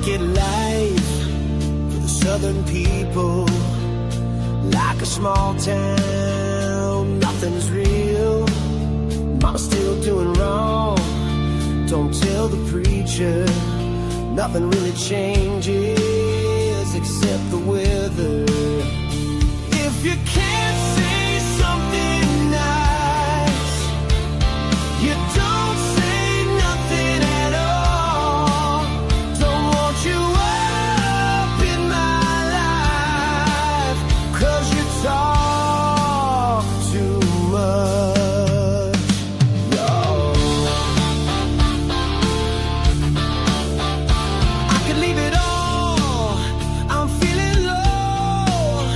make it life for the southern people. Like a small town, nothing's real. Mama's still doing wrong, don't tell the preacher. Nothing really changes except the weather. If you can't say something nice, you don't say nothing at all. Don't want you up in my life, 'cause you talk too much. I could leave it all, I'm feeling low.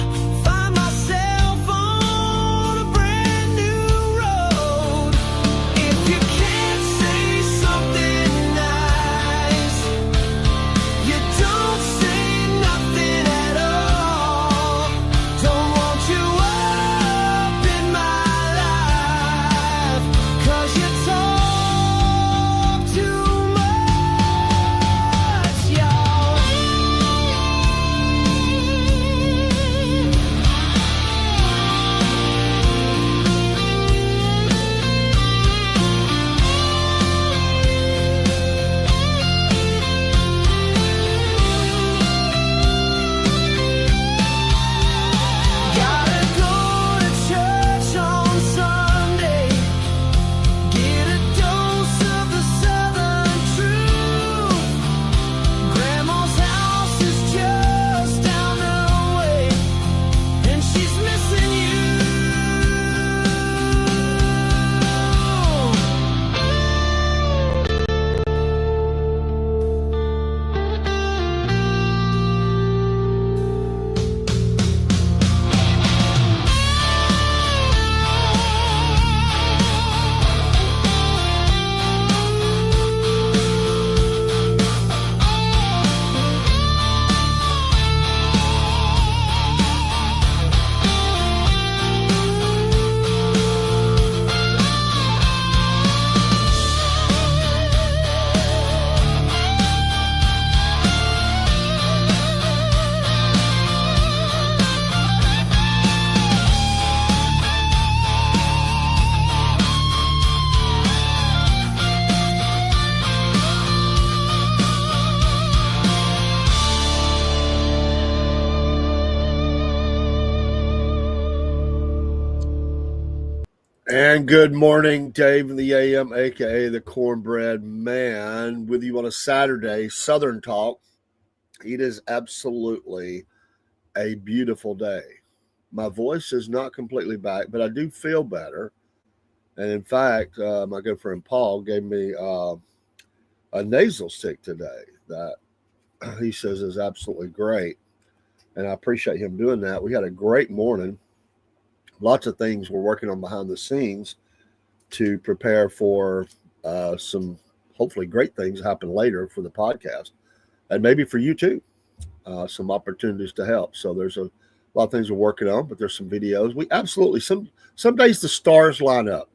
Find myself on a brand new road. If you can't say something nice, you don't say nothing at all. Don't want you up in my life, 'cause you talk too much, y'all. Gotta go to church on Sunday, get a dose of the southern truth. Grandma's house is just down the way, and she's missing you. And good morning, Dave in the AM, aka the Cornbread Man, with you on a Saturday, Southern Talk. It is absolutely a beautiful day. My voice is not completely back, but I do feel better. And in fact, my good friend Paul gave me a nasal stick today that he says is absolutely great. And I appreciate him doing that. We had a great morning. Lots of things we're working on behind the scenes to prepare for some hopefully great things happen later for the podcast and maybe for you too. Some opportunities to help. So there's a lot of things we're working on, but there's some videos. We absolutely, some days the stars line up.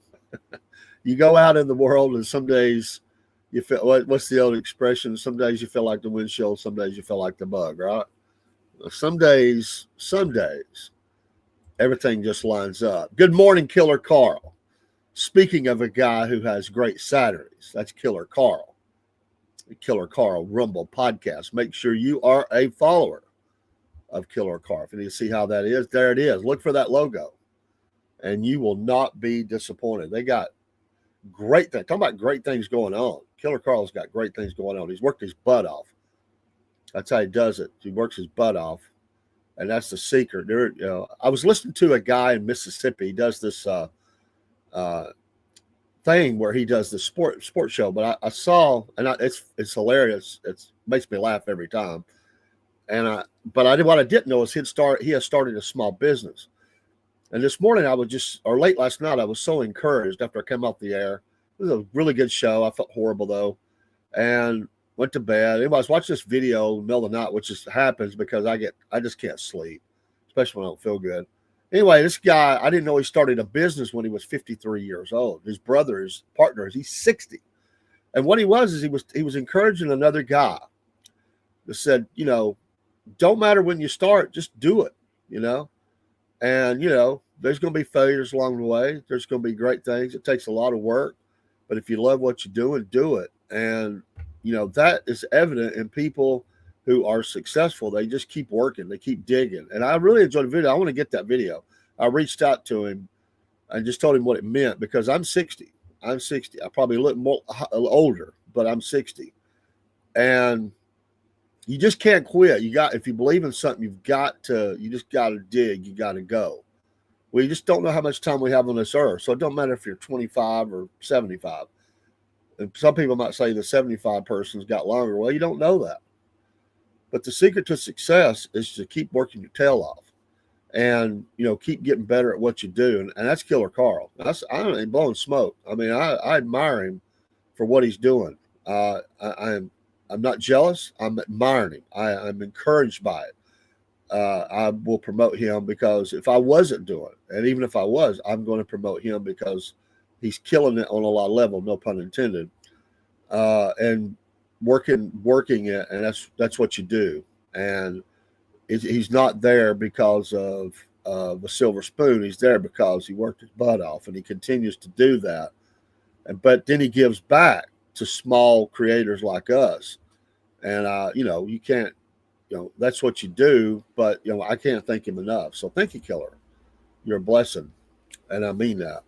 You go out in the world and some days you feel, what's the old expression? Some days you feel like the windshield, some days you feel like the bug, right? Some days, everything just lines up. Good morning, Killer Carl. Speaking of a guy who has great Saturdays, that's Killer Carl. The Killer Carl Rumble podcast. Make sure you are a follower of Killer Carl. If you need to see how that is, there it is. Look for that logo, and you will not be disappointed. They got great things. Talking about great things going on. Killer Carl's got great things going on. He's worked his butt off. That's how he does it. He works his butt off. And that's the secret. I was listening to a guy in Mississippi. He does this thing where he does the sports show. But I saw, and it's hilarious. It makes me laugh every time. But what I didn't know is he has started a small business. And this morning late last night, I was so encouraged after I came off the air. It was a really good show. I felt horrible though, and went to bed. I was watching this video in the middle of the night, which just happens because I just can't sleep, especially when I don't feel good. Anyway, this guy, I didn't know he started a business when he was 53 years old. His brother, his partner, he's 60. And what he was is he was encouraging another guy that said, don't matter when you start, just do it, And, there's going to be failures along the way. There's going to be great things. It takes a lot of work. But if you love what you're doing, do it. And, that is evident in people who are successful. They just keep working. They keep digging. And I really enjoyed the video. I want to get that video. I reached out to him and just told him what it meant because I'm 60. I probably look more older, but I'm 60. And you just can't quit. If you believe in something, you just got to dig. You got to go. We just don't know how much time we have on this earth. So it don't matter if you're 25 or 75. And some people might say the 75 person's got longer. Well, you don't know that. But the secret to success is to keep working your tail off and, keep getting better at what you do. And that's Killer Karl. I don't ain't blowing smoke. I mean, I admire him for what he's doing. I'm not jealous. I'm admiring him. I'm encouraged by it. I will promote him because if I wasn't doing it, and even if I was, I'm going to promote him because he's killing it on a lot of level, no pun intended, and working it, and that's what you do. And he's not there because of a silver spoon. He's there because he worked his butt off, and he continues to do that. But then he gives back to small creators like us, and you can't. That's what you do, but, I can't thank him enough. So thank you, Killer. You're a blessing. And I mean that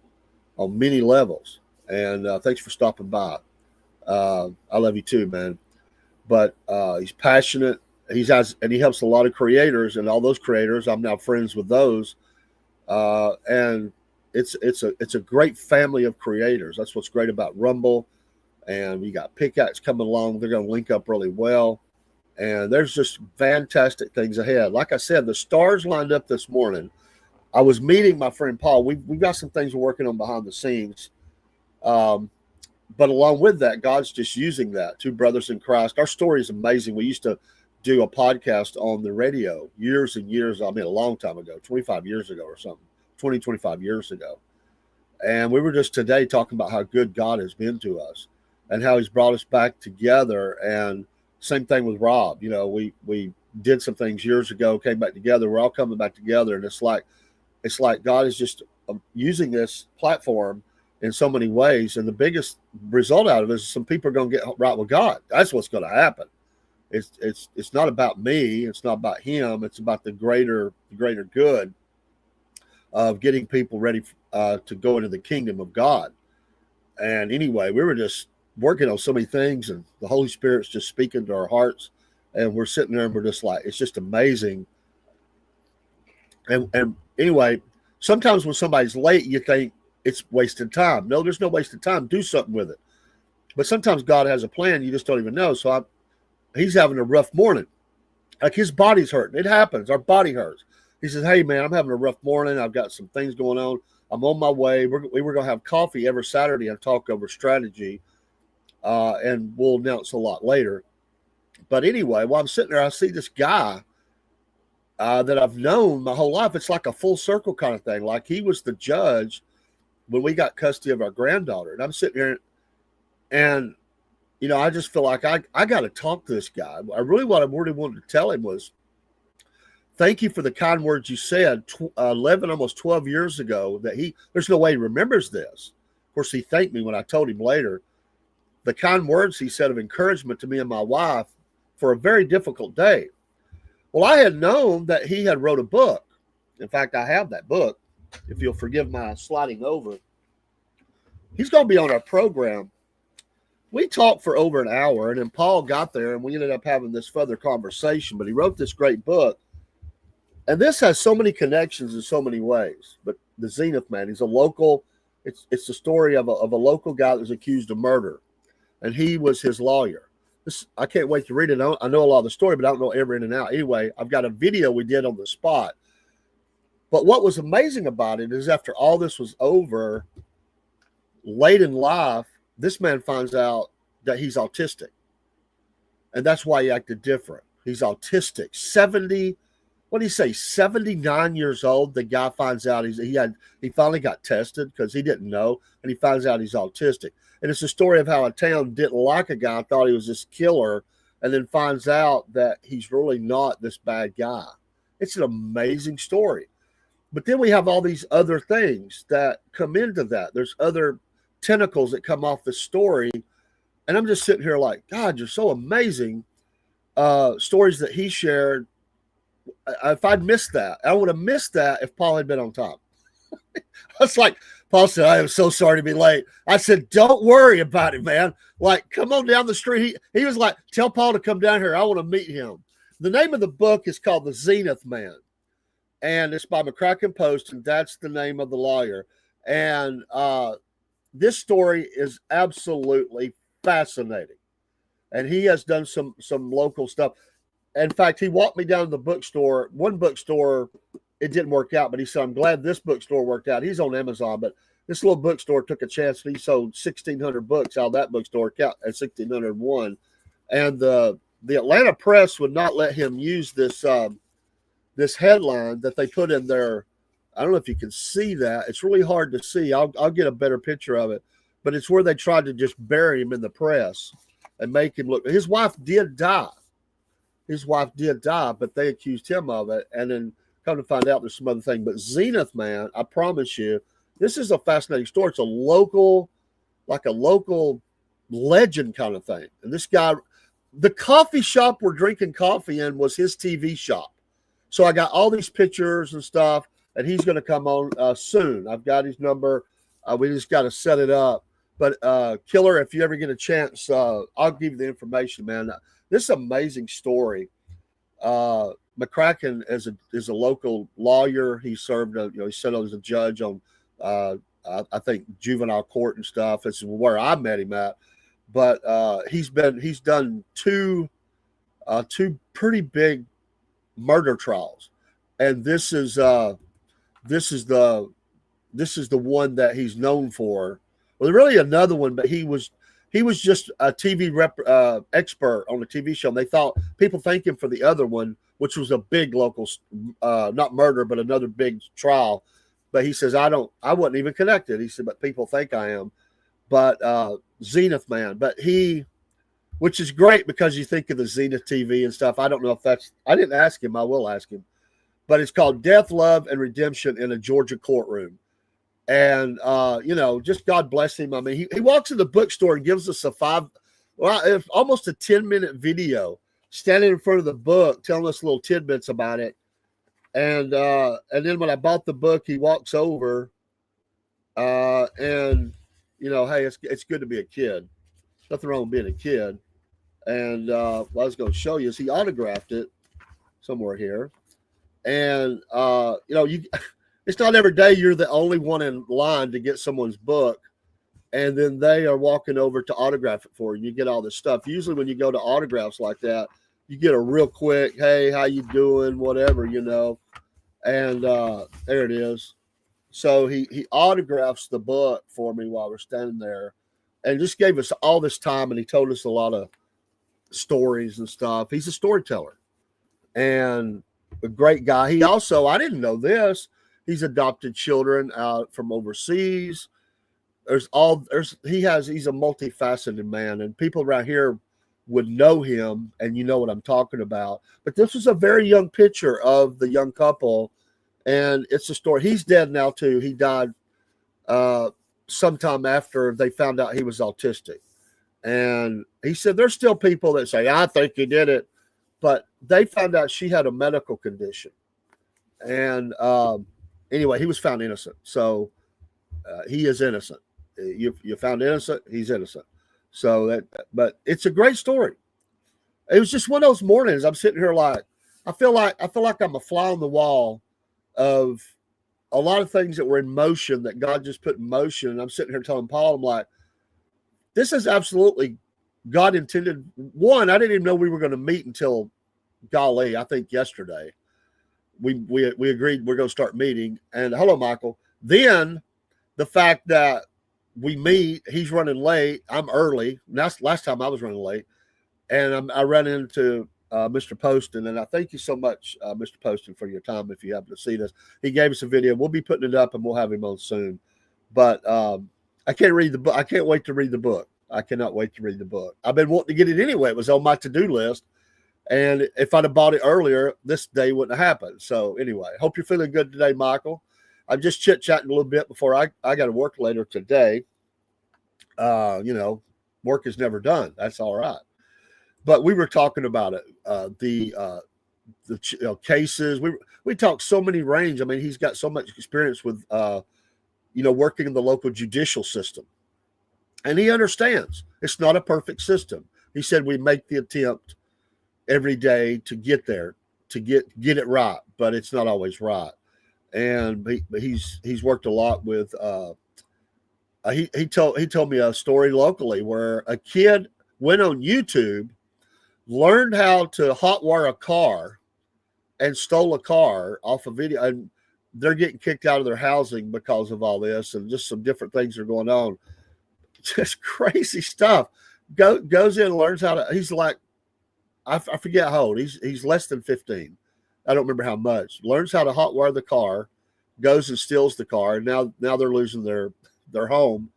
on many levels. And thanks for stopping by. I love you too, man. But he's passionate. He helps a lot of creators, and all those creators, I'm now friends with those. And it's a great family of creators. That's what's great about Rumble. And we got Pickaxe coming along. They're going to link up really well. And there's just fantastic things ahead. Like I said, the stars lined up this morning. I was meeting my friend Paul. We've got some things we're working on behind the scenes. But along with that, God's just using that. Two brothers in Christ. Our story is amazing. We used to do a podcast on the radio years and years. I mean, a long time ago, 25 years ago or something, 25 years ago. And we were just today talking about how good God has been to us and how he's brought us back together. And same thing with Rob. We did some things years ago, came back together. We're all coming back together. And it's like God is just using this platform in so many ways. And the biggest result out of it is some people are going to get right with God. That's what's going to happen. It's not about me. It's not about him. It's about the greater good of getting people ready to go into the kingdom of God. And anyway, we were just working on so many things, and the Holy Spirit's just speaking to our hearts, and we're sitting there and we're just like, it's just amazing. And anyway, sometimes when somebody's late, you think it's wasted time. No, there's no wasted time. Do something with it. But sometimes God has a plan. You just don't even know. So he's having a rough morning. Like his body's hurting. It happens. Our body hurts. He says, hey, man, I'm having a rough morning. I've got some things going on. I'm on my way. We were going to have coffee every Saturday and talk over strategy. And we'll announce a lot later. But anyway, while I'm sitting there, I see this guy that I've known my whole life. It's like a full circle kind of thing. Like he was the judge when we got custody of our granddaughter. And I'm sitting here and, I just feel like I got to talk to this guy. What I really wanted to tell him was, thank you for the kind words you said 11, almost 12 years ago that there's no way he remembers this. Of course, he thanked me when I told him later. The kind words he said of encouragement to me and my wife for a very difficult day. Well, I had known that he had wrote a book. In fact, I have that book. If you'll forgive my sliding over. He's going to be on our program. We talked for over an hour, and then Paul got there, and we ended up having this further conversation. But he wrote this great book. And this has so many connections in so many ways. But the Zenith man, he's a local. It's the story of a local guy that was accused of murder. And he was his lawyer. I can't wait to read it. I know a lot of the story, but I don't know every in and out. Anyway, I've got a video we did on the spot. But what was amazing about it is after all this was over, late in life, this man finds out that he's autistic. And that's why he acted different. He's autistic. 79 years old. The guy finds out he finally got tested because he didn't know. And he finds out he's autistic. And it's a story of how a town didn't like a guy, thought he was this killer, and then finds out that he's really not this bad guy. It's an amazing story. But then we have all these other things that come into that. There's other tentacles that come off the story. And I'm just sitting here like, God, you're so amazing. Stories that he shared. If I'd missed that, I would have missed that if Paul had been on top. I was like, Paul said, I am so sorry to be late. I said, don't worry about it, man. Like, come on down the street. He was like, tell Paul to come down here. I want to meet him. The name of the book is called The Zenith Man. And it's by McCracken Post, and that's the name of the lawyer. And this story is absolutely fascinating. And he has done some local stuff. In fact, he walked me down to the bookstore. One bookstore, it didn't work out, but he said, I'm glad this bookstore worked out. He's on Amazon, but this little bookstore took a chance. He sold 1,600 books out of that bookstore at 1,601. And the Atlanta Press would not let him use this this headline that they put in there. I don't know if you can see that. It's really hard to see. I'll get a better picture of it. But it's where they tried to just bury him in the press and make him look. His wife did die. But they accused him of it. And then come to find out there's some other thing. But Zenith Man, I promise you, this is a fascinating story. It's a local legend kind of thing. And this guy, the coffee shop we're drinking coffee in was his TV shop. So I got all these pictures and stuff, and he's going to come on soon. I've got his number. We just got to set it up. But Killer, if you ever get a chance, I'll give you the information, man. This is an amazing story. McCracken is a local lawyer. He served, he sat as a judge on, I think, juvenile court and stuff. This is where I met him at. But he's done two pretty big murder trials, and this is the one that he's known for. Well, really another one, but he was just a TV expert on a TV show. And they thought people thank him for the other one, which was a big local, not murder, but another big trial. But he says, I wasn't even connected. He said, but people think I am. But Zenith Man, which is great because you think of the Zenith TV and stuff. I don't know if I didn't ask him. I will ask him. But it's called Death, Love, and Redemption in a Georgia Courtroom. And, just God bless him. I mean, he walks in the bookstore and gives us almost a 10-minute video standing in front of the book, telling us little tidbits about it. And then when I bought the book, he walks over and, hey, it's good to be a kid. Nothing wrong with being a kid. And what I was going to show you is he autographed it somewhere here. And, it's not every day you're the only one in line to get someone's book, and then they are walking over to autograph it for you. You get all this stuff. Usually when you go to autographs like that, you get a real quick, hey, how you doing, whatever, And there it is. So he autographs the book for me while we're standing there, and just gave us all this time, and he told us a lot of stories and stuff. He's a storyteller and a great guy. He also, I didn't know this, he's adopted children out from overseas. He's a multifaceted man, and people around here would know him, and you know what I'm talking about. But this was a very young picture of the young couple, and it's a story. He's dead now too. He died sometime after they found out he was autistic. And he said there's still people that say, I think he did it, but they found out she had a medical condition. And anyway, he was found innocent. So he is innocent. You found innocent, he's innocent. So but it's a great story. It was just one of those mornings. I'm sitting here like I feel like I'm a fly on the wall of a lot of things that were in motion that God just put in motion. And I'm sitting here telling Paul, I'm like, this is absolutely God intended. One, I didn't even know we were going to meet until, golly, I think yesterday. We agreed we're going to start meeting. And hello, Michael. Then the fact that we meet, he's running late, I'm early. That's last time I was running late. And I ran into Mr. Poston, and I thank you so much, Mr. Poston, for your time. If you happen to see this, he gave us a video. We'll be putting it up, and we'll have him on soon. But I can't read the book. I can't wait to read the book. I cannot wait to read the book. I've been wanting to get it anyway. It was on my to-do list. And if I'd have bought it earlier, this day wouldn't have happened. So anyway, hope you're feeling good today, Michael. I'm just chit-chatting a little bit before I got to work later today. Work is never done. That's all right. But we were talking about it, the cases. We talked so many range. I mean, he's got so much experience with, working in the local judicial system. And he understands it's not a perfect system. He said we make the attempt every day to get there, to get it right, but it's not always right. And he's worked a lot with. He told me a story locally where a kid went on YouTube, learned how to hotwire a car, and stole a car off a video, and they're getting kicked out of their housing because of all this, and just some different things are going on. Just crazy stuff. Goes in, learns how to. He's like, I forget how old. He's less than 15. I don't remember how much. Learns how to hotwire the car, goes and steals the car. And now they're losing their home.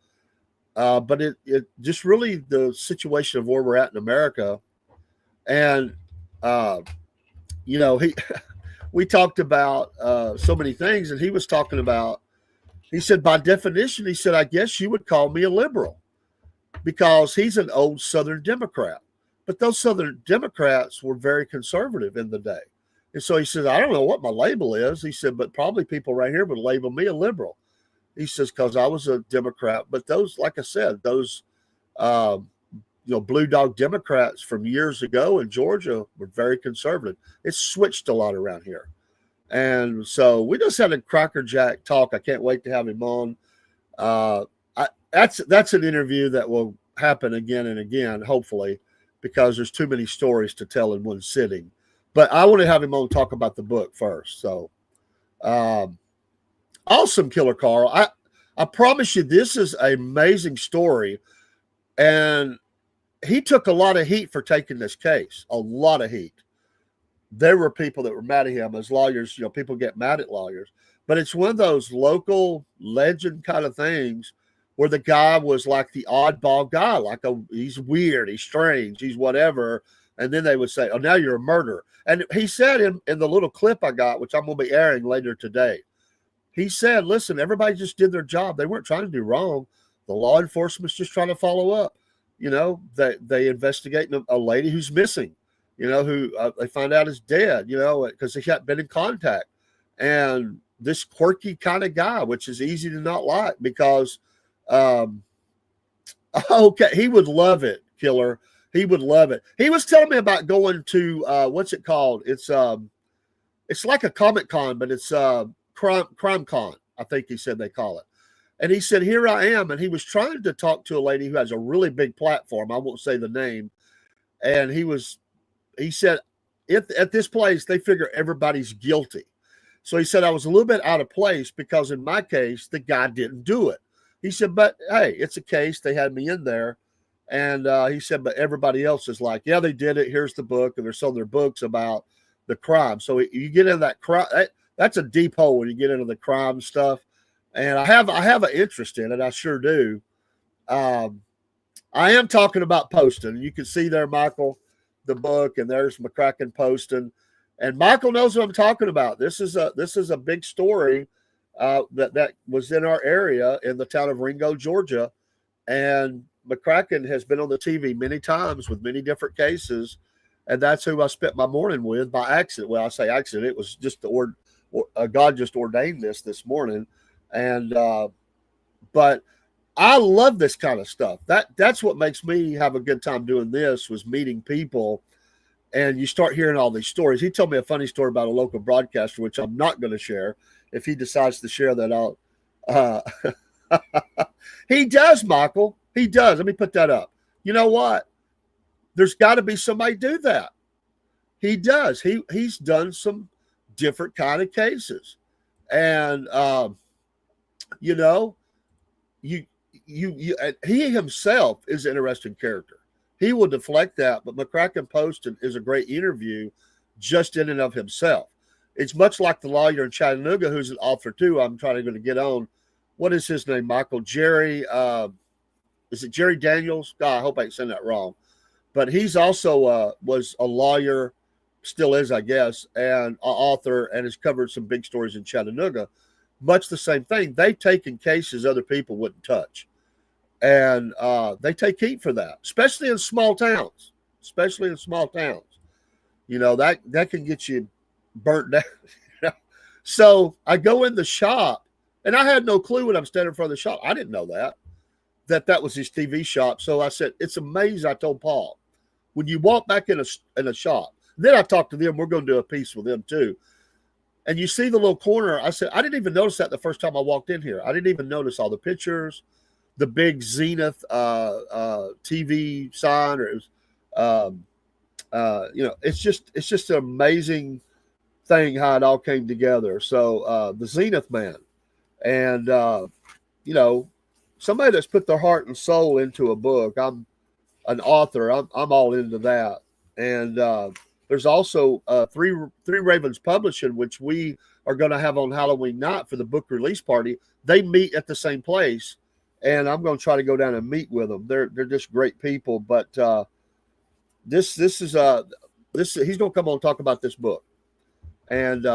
But it just really the situation of where we're at in America. And we talked about so many things, and he was talking about. He said, by definition, he said, I guess you would call me a liberal because he's an old Southern Democrat. But those Southern Democrats were very conservative in the day. And so he said, I don't know what my label is. He said, but probably people right here would label me a liberal. He says, because I was a Democrat. But those, like I said, those, blue dog Democrats from years ago in Georgia were very conservative. It's switched a lot around here. And so we just had a crackerjack talk. I can't wait to have him on. That's an interview that will happen again and again, hopefully, because there's too many stories to tell in one sitting. But I want to have him on talk about the book first. So awesome, Killer Carl. I promise you this is an amazing story. And he took a lot of heat for taking this case, a lot of heat. There were people that were mad at him as lawyers. People get mad at lawyers, but it's one of those local legend kind of things where the guy was like the oddball guy, he's weird, he's strange, he's whatever. And then they would say, oh, now you're a murderer. And he said in the little clip I got, which I'm going to be airing later today, he said, listen, everybody just did their job. They weren't trying to do wrong. The law enforcement's just trying to follow up. They investigate a lady who's missing. Who they find out is dead, because they hadn't been in contact. And this quirky kind of guy, which is easy to not like because, he would love it, Killer. He would love it. He was telling me about going to, what's it called? It's like a Comic Con, but it's Crime Con, I think he said they call it. And he said, here I am. And he was trying to talk to a lady who has a really big platform. I won't say the name. And he said, at this place, they figure everybody's guilty. So he said, I was a little bit out of place because in my case, the guy didn't do it. He said, but hey, it's a case. They had me in there. And he said, but everybody else is like, yeah, they did it. Here's the book. And they're selling their books about the crime. So you get into that crime. That's a deep hole when you get into the crime stuff. And I have an interest in it. I sure do. I am talking about Poston. You can see there, Michael, the book, and there's McCracken Poston, and Michael knows what I'm talking about. This is a big story that was in our area in the town of Ringo, Georgia, and McCracken has been on the TV many times with many different cases, and that's who I spent my morning with by accident. Well, I say accident; it was just God just ordained this morning, and but I love this kind of stuff. That's what makes me have a good time doing this, was meeting people, and you start hearing all these stories. He told me a funny story about a local broadcaster, which I'm not going to share. If he decides to share that, I'll. He does, Michael. He does. Let me put that up. You know what? There's got to be somebody do that. He does. He's done some different kind of cases, and he himself is an interesting character. He will deflect that, but McCracken Poston is a great interview just in and of himself. It's much like the lawyer in Chattanooga, who's an author too. I'm trying to get on. What is his name, Michael? Jerry. is it Jerry Daniels? God, I hope I ain't saying that wrong. But he's also was a lawyer, still is, I guess, and an author, and has covered some big stories in Chattanooga. Much the same thing. They've taken cases other people wouldn't touch, and they take heat for that, especially in small towns. Especially in small towns, that can get you burnt down. So I go in the shop, and I had no clue when I'm standing in front of the shop. I didn't know that was his TV shop. So I said, it's amazing. I told Paul, when you walk back in a shop, then I talked to them. We're going to do a piece with them too. And you see the little corner. I said, I didn't even notice that the first time I walked in here. I didn't even notice all the pictures, the big Zenith TV sign. Or it was, it's just an amazing thing how it all came together. So the Zenith man, and somebody that's put their heart and soul into a book. I'm an author. I'm all into that. And there's also Three Ravens Publishing, which we are going to have on Halloween night for the book release party. They meet at the same place, and I'm going to try to go down and meet with them. They're just great people. But this is he's going to come on and talk about this book, and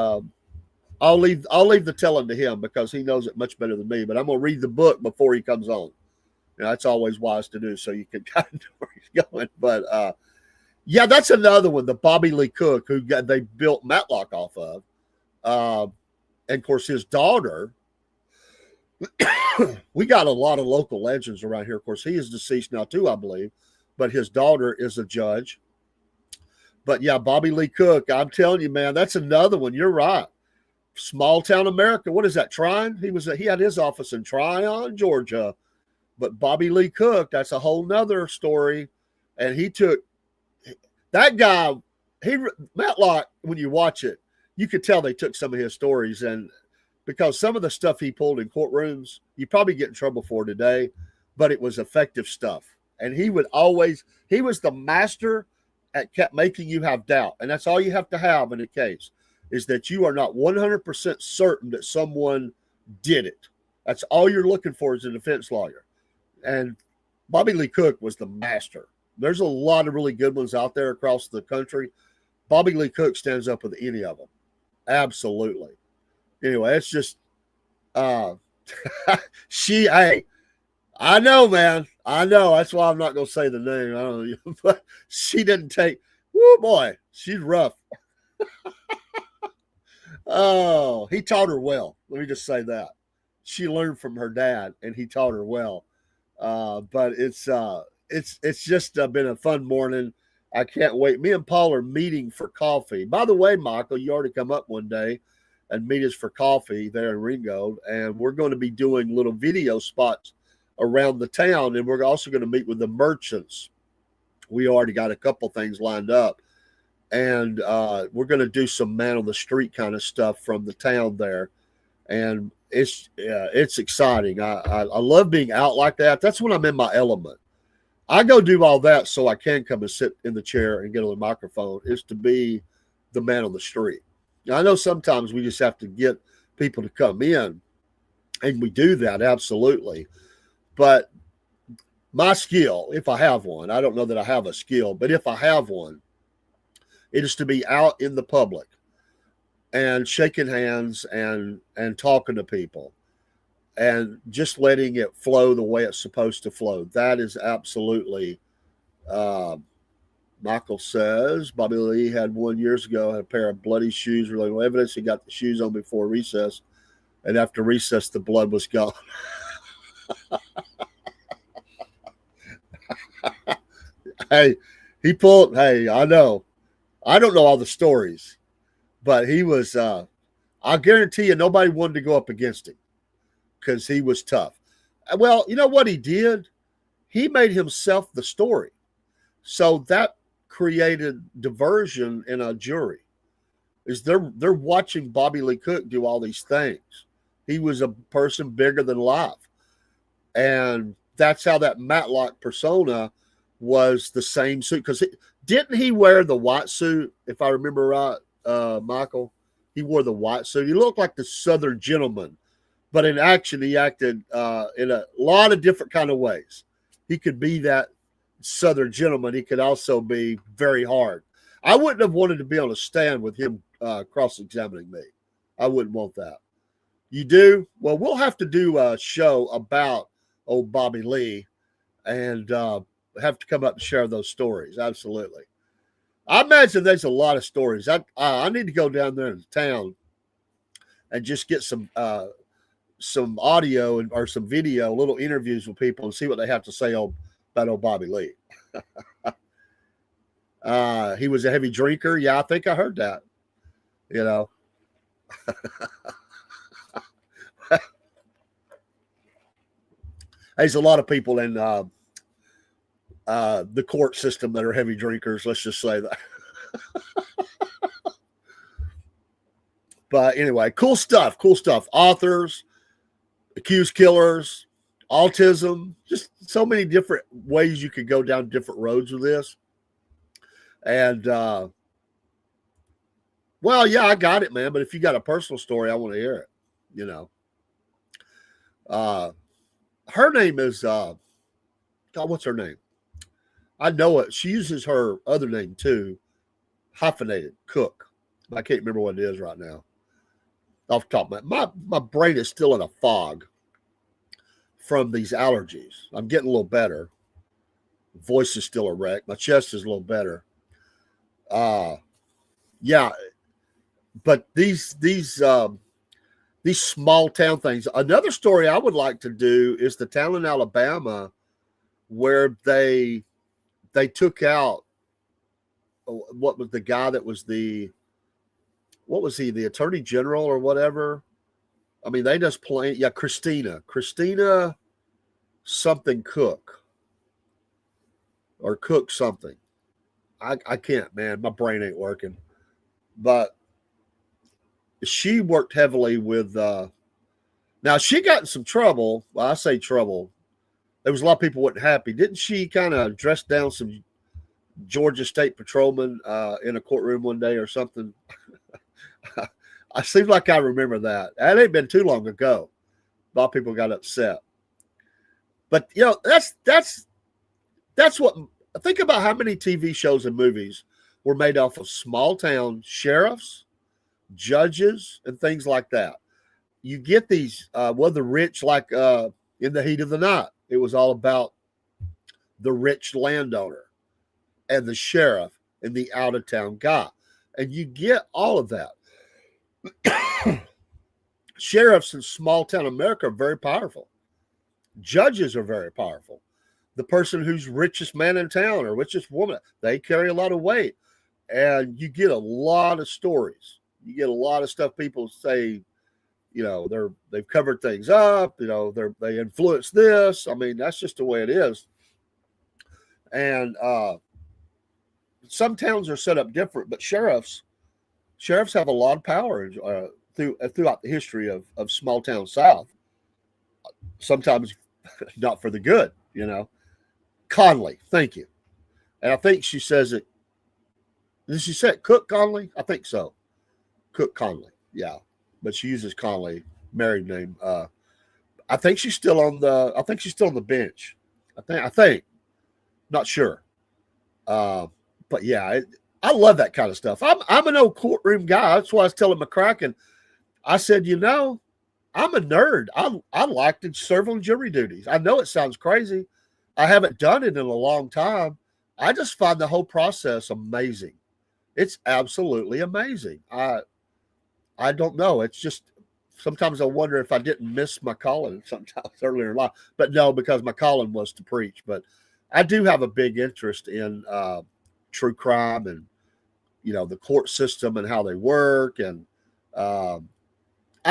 I'll leave the telling to him because he knows it much better than me. But I'm going to read the book before he comes on. That's always wise to do, so you can kind of know where he's going. But yeah, that's another one, the Bobby Lee Cook, who they built Matlock off of. And of course, his daughter. We got a lot of local legends around here. Of course, he is deceased now too, I believe. But his daughter is a judge. But yeah, Bobby Lee Cook, I'm telling you, man, that's another one. You're right. Small town America. What is that? Tryon? He had his office in Tryon, Georgia. But Bobby Lee Cook, that's a whole nother story. And he took that guy, Matlock, when you watch it, you could tell they took some of his stories, and because some of the stuff he pulled in courtrooms, you probably get in trouble for today, but it was effective stuff. And he was the master at kept making you have doubt. And that's all you have to have in a case, is that you are not 100% certain that someone did it. That's all you're looking for as a defense lawyer. And Bobby Lee Cook was the master. There's a lot of really good ones out there across the country. Bobby Lee Cook stands up with any of them. Absolutely. Anyway, it's just I know, man. I know. That's why I'm not going to say the name. I don't know. But she didn't take, whoo, boy, she's rough. Oh, he taught her well. Let me just say that. She learned from her dad, and he taught her well. But it's just been a fun morning. I can't wait. Me and Paul are meeting for coffee. By the way, Michael, you already come up one day and meet us for coffee there in Ringgold, and we're going to be doing little video spots around the town, and we're also going to meet with the merchants. We already got a couple things lined up, and we're going to do some man on the street kind of stuff from the town there, and it's exciting. I love being out like that. That's when I'm in my element. I go do all that so I can come and sit in the chair and get on the microphone, is to be the man on the street. Now, I know sometimes we just have to get people to come in, and we do that, absolutely. But my skill, if I have one, I don't know that I have a skill, but if I have one, it is to be out in the public and shaking hands and talking to people and just letting it flow the way it's supposed to flow. That is absolutely, Michael says, Bobby Lee had one years ago, had a pair of bloody shoes, reliable evidence. He got the shoes on before recess, and after recess, the blood was gone. Hey, I know. I don't know all the stories, but he was, I guarantee you nobody wanted to go up against him because he was tough. Well, you know what he did? He made himself the story. So that created diversion in a jury. Is they're watching Bobby Lee Cook do all these things. He was a person bigger than life. And that's how that Matlock persona was the same suit. Because didn't he wear the white suit, if I remember right, Michael? He wore the white suit. He looked like the Southern gentleman. But in action, he acted in a lot of different kind of ways. he could be that Southern gentleman. He could also be very hard. I wouldn't have wanted to be on a stand with him cross-examining me. I wouldn't want that. You do? Well, we'll have to do a show about old Bobby Lee and have to come up and share those stories. Absolutely. I imagine there's a lot of stories. I need to go down there in town and just get some audio or some video, little interviews with people and see what they have to say about old Bobby Lee. He was a heavy drinker. Yeah, I think I heard that. You know. There's a lot of people in the court system that are heavy drinkers. Let's just say that. But anyway, cool stuff. Cool stuff. Authors, accused killers, autism, just so many different ways you could go down different roads with this. And, well, yeah, I got it, man. But if you got a personal story, I want to hear it, you know. Her name is, God, what's her name? I know it. She uses her other name too, hyphenated, Cook. I can't remember what it is right now. Off the top of my brain is still in a fog from these allergies. I'm getting a little better. Voice is still a wreck. My chest is a little better. Yeah, but these small town things. Another story I would like to do is the town in Alabama where they took out, what was the guy that was the attorney general or whatever? I mean, they just plain, yeah, Christina something Cook or Cook something. I can't, man. My brain ain't working. But she worked heavily with, now she got in some trouble. Well, I say trouble. There was a lot of people weren't happy. Didn't she kind of dress down some Georgia State patrolmen in a courtroom one day or something? I seem like I remember that. That ain't been too long ago. A lot of people got upset. But, you know, that's what, think about how many TV shows and movies were made off of small town sheriffs, judges, and things like that. You get these, the rich, like in The Heat of the Night, it was all about the rich landowner and the sheriff and the out-of-town guy. And you get all of that. Sheriffs in small-town America are very powerful. Judges are very powerful. The person who's richest man in town or richest woman, they carry a lot of weight. And you get a lot of stories. You get a lot of stuff people say, you know, they've covered things up, you know, they influence this. I mean, that's just the way it is. And some towns are set up different, but sheriffs have a lot of power throughout the history of small town South. Sometimes not for the good, you know. Conley, thank you. And I think she says it. Did she say Cook Conley? I think so. Cook Conley, yeah. But she uses Conley, married name. I think she's still on the bench. I think. Not sure. But yeah, I love that kind of stuff. I'm an old courtroom guy. That's why I was telling McCracken. I said, you know, I'm a nerd. I like to serve on jury duties. I know it sounds crazy. I haven't done it in a long time. I just find the whole process amazing. It's absolutely amazing. I don't know. It's just sometimes I wonder if I didn't miss my calling sometimes earlier in life. But no, because my calling was to preach. But I do have a big interest in true crime and, you know, the court system and how they work. And I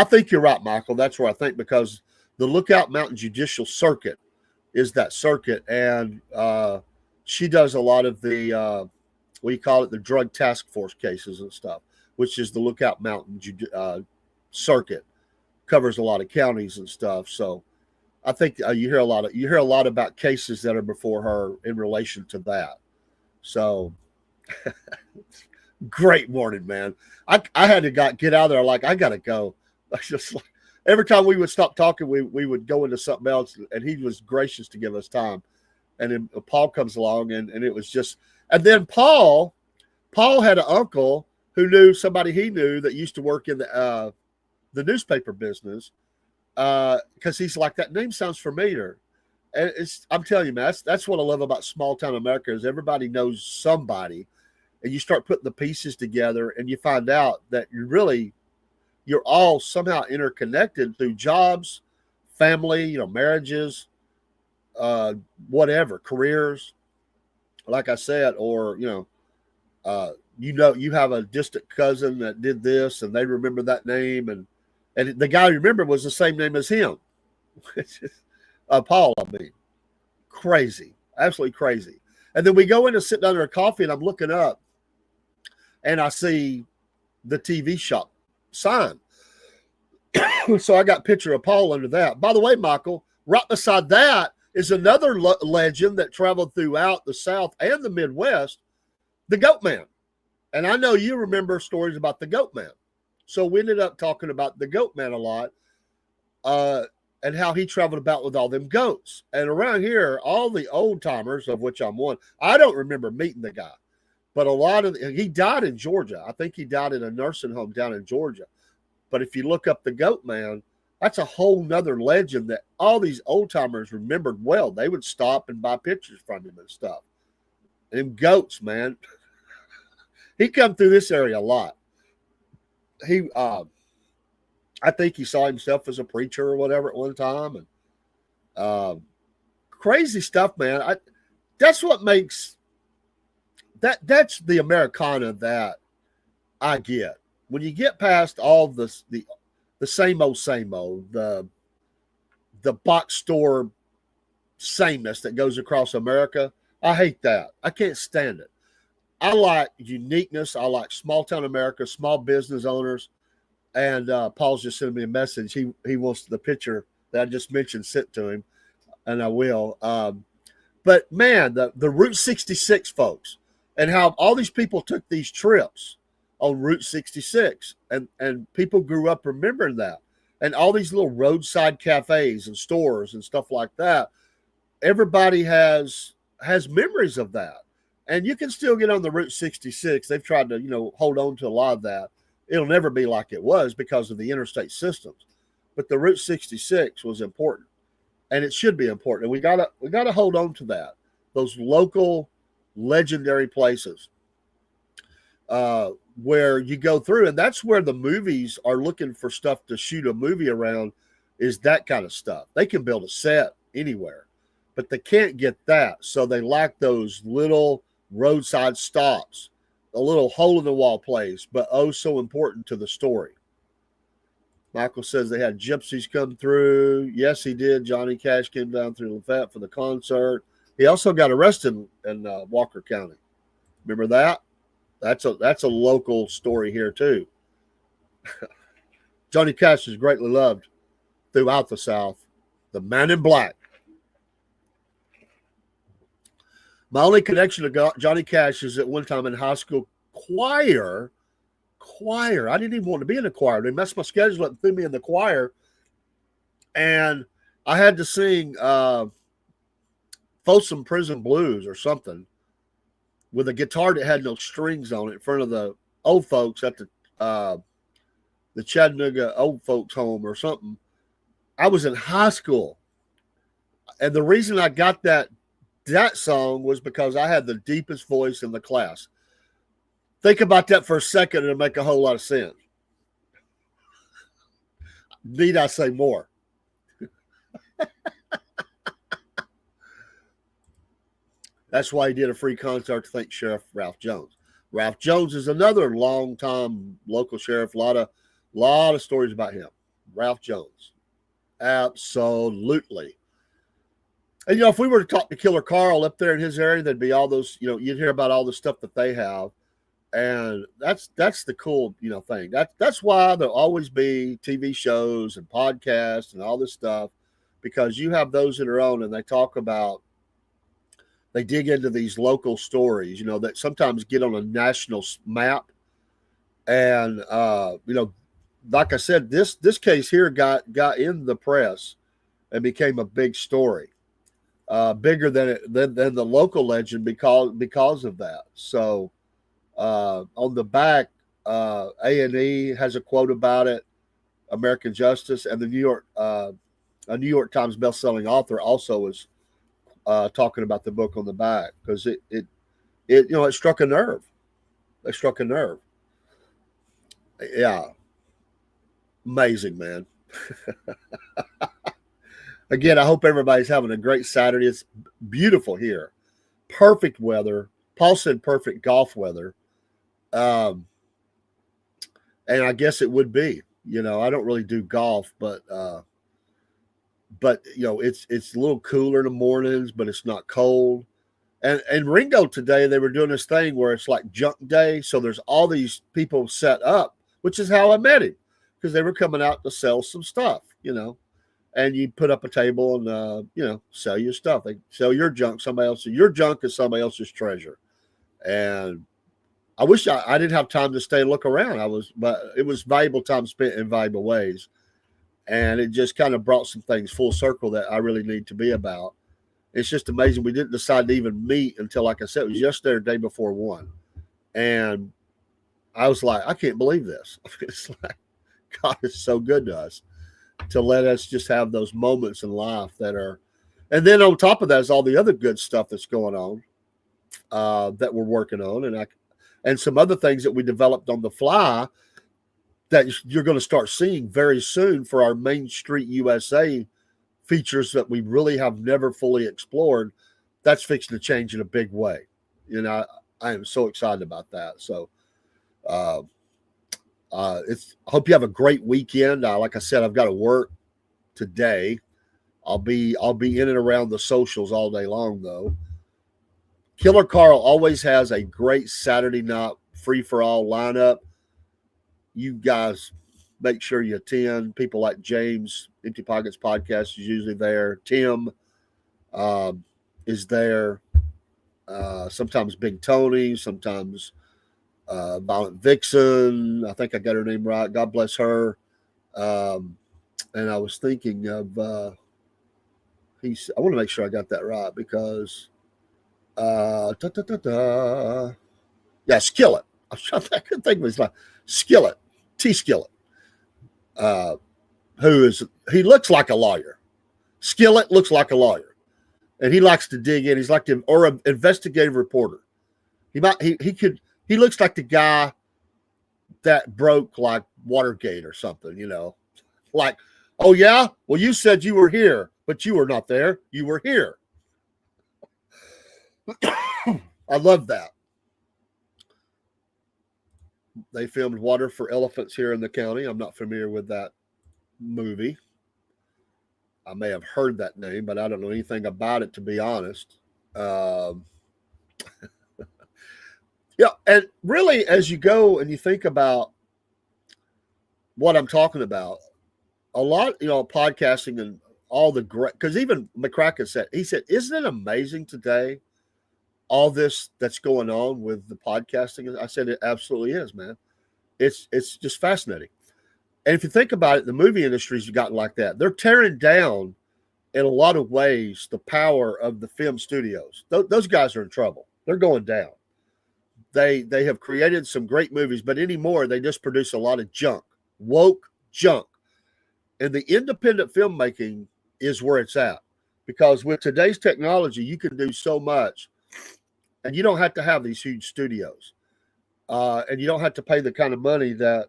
think you're right, Michael. That's where I think, because the Lookout Mountain Judicial Circuit is that circuit. And she does a lot of the, what do you call it, the drug task force cases and stuff, which is the Lookout Mountain Circuit. Covers a lot of counties and stuff. So I think you hear a lot about cases that are before her in relation to that. So great morning, man. I had to get out of there. Like, I got to go. I just like, every time we would stop talking, we would go into something else, and he was gracious to give us time. And then Paul comes along, and it was just, and then Paul had an uncle who knew somebody he knew that used to work in the newspaper business, because he's like, that name sounds familiar. And I'm telling you, man, that's what I love about small town America is everybody knows somebody, and you start putting the pieces together, and you find out that you're all somehow interconnected through jobs, family, marriages, whatever, careers, like I said, or you have a distant cousin that did this, and they remember that name, and the guy you remember was the same name as him. Paul, I mean, crazy, absolutely crazy. And then we go in and sit down under a coffee, and I'm looking up, and I see the TV shop sign. So I got a picture of Paul under that. By the way, Michael, right beside that is another legend that traveled throughout the South and the Midwest, the Goat Man. And I know you remember stories about the Goat Man. So we ended up talking about the Goat Man a lot, and how he traveled about with all them goats. And around here, all the old timers, of which I'm one, I don't remember meeting the guy, but he died in Georgia. I think he died in a nursing home down in Georgia. But if you look up the Goat Man, that's a whole nother legend that all these old timers remembered well. They would stop and buy pictures from him and stuff. And goats, man. He come through this area a lot. I think he saw himself as a preacher or whatever at one time, and crazy stuff, man. That's what makes that's the Americana that I get. When you get past all the same old, the box store sameness that goes across America, I hate that. I can't stand it. I like uniqueness. I like small town America, small business owners. And Paul's just sending me a message. He wants the picture that I just mentioned sent to him, and I will. But man, the Route 66 folks, and how all these people took these trips on Route 66, and people grew up remembering that, and all these little roadside cafes and stores and stuff like that. Everybody has memories of that, and you can still get on the Route 66. They've tried to hold on to a lot of that. It'll never be like it was because of the interstate systems, but the Route 66 was important, and it should be important. And we gotta hold on to that. Those local, legendary places where you go through, and that's where the movies are looking for stuff to shoot a movie around. Is that kind of stuff? They can build a set anywhere, but they can't get that, so they lack those little roadside stops. A little hole-in-the-wall place, but oh so important to the story. Michael says they had gypsies come through. Yes, he did. Johnny Cash came down through Lafayette for the concert. He also got arrested in Walker County. Remember that? That's a local story here, too. Johnny Cash is greatly loved throughout the South. The Man in Black. My only connection to Johnny Cash is at one time in high school choir. I didn't even want to be in the choir. They messed my schedule up and threw me in the choir. And I had to sing Folsom Prison Blues or something with a guitar that had no strings on it in front of the old folks at the Chattanooga old folks home or something. I was in high school. And the reason I got that song was because I had the deepest voice in the class. Think about that for a second and it'll make a whole lot of sense. Need I say more? That's why he did a free concert to thank Sheriff Ralph Jones. Ralph Jones is another long-time local sheriff. A lot of stories about him. Ralph Jones. Absolutely. And, if we were to talk to Killer Carl up there in his area, there'd be all those, you'd hear about all the stuff that they have. And that's the cool, thing. That's why there'll always be TV shows and podcasts and all this stuff, because you have those that are on and they dig into these local stories, that sometimes get on a national map. And, like I said, this case here got in the press and became a big story. bigger than the local legend because of that. So on the back, A&E has a quote about it. American Justice, and the a New York Times best-selling author also was talking about the book on the back because it struck a nerve. It struck a nerve. Yeah, amazing, man. Again, I hope everybody's having a great Saturday. It's beautiful here, perfect weather. Paul said perfect golf weather, and I guess it would be. I don't really do golf, but it's a little cooler in the mornings, but it's not cold. And Ringo today, they were doing this thing where it's like junk day. So there's all these people set up, which is how I met him, because they were coming out to sell some stuff, and you put up a table and, sell your stuff. They sell your junk, your junk is somebody else's treasure. And I wish I didn't have time to stay and look around. But it was valuable time spent in valuable ways. And it just kind of brought some things full circle that I really need to be about. It's just amazing. We didn't decide to even meet until, like I said, it was yesterday, day before 1. And I was like, I can't believe this. It's like, God is so good to us to let us just have those moments in life that are, and then on top of that is all the other good stuff that's going on that we're working on. And some other things that we developed on the fly that you're going to start seeing very soon for our Main Street USA features that we really have never fully explored. That's fixing to change in a big way. I am so excited about that. So I hope you have a great weekend. Like I said, I've got to work today. I'll be in and around the socials all day long, though. Killer Carl always has a great Saturday night free-for-all lineup. You guys make sure you attend. People like James, Empty Pockets Podcast is usually there. Tim is there. Sometimes Big Tony, sometimes Violent Vixen. I think I got her name right. God bless her. And I was thinking of I want to make sure I got that right because Skillet. I couldn't think of his name. Skillet. T Skillet. He looks like a lawyer. Skillet looks like a lawyer. And he likes to dig in. He's like or an investigative reporter. He looks like the guy that broke like Watergate or something, Like, oh yeah? Well, you said you were here, but you were not there. You were here. I love that. They filmed Water for Elephants here in the county. I'm not familiar with that movie. I may have heard that name, but I don't know anything about it, to be honest. Yeah, and really, as you go and you think about what I'm talking about, a lot, podcasting and all the great, because even McCracken said, isn't it amazing today, all this that's going on with the podcasting? I said, it absolutely is, man. It's just fascinating. And if you think about it, the movie industry's gotten like that. They're tearing down, in a lot of ways, the power of the film studios. Those guys are in trouble. They're going down. They have created some great movies, but anymore, they just produce a lot of junk, woke junk. And the independent filmmaking is where it's at. Because with today's technology, you can do so much. And you don't have to have these huge studios. And you don't have to pay the kind of money that,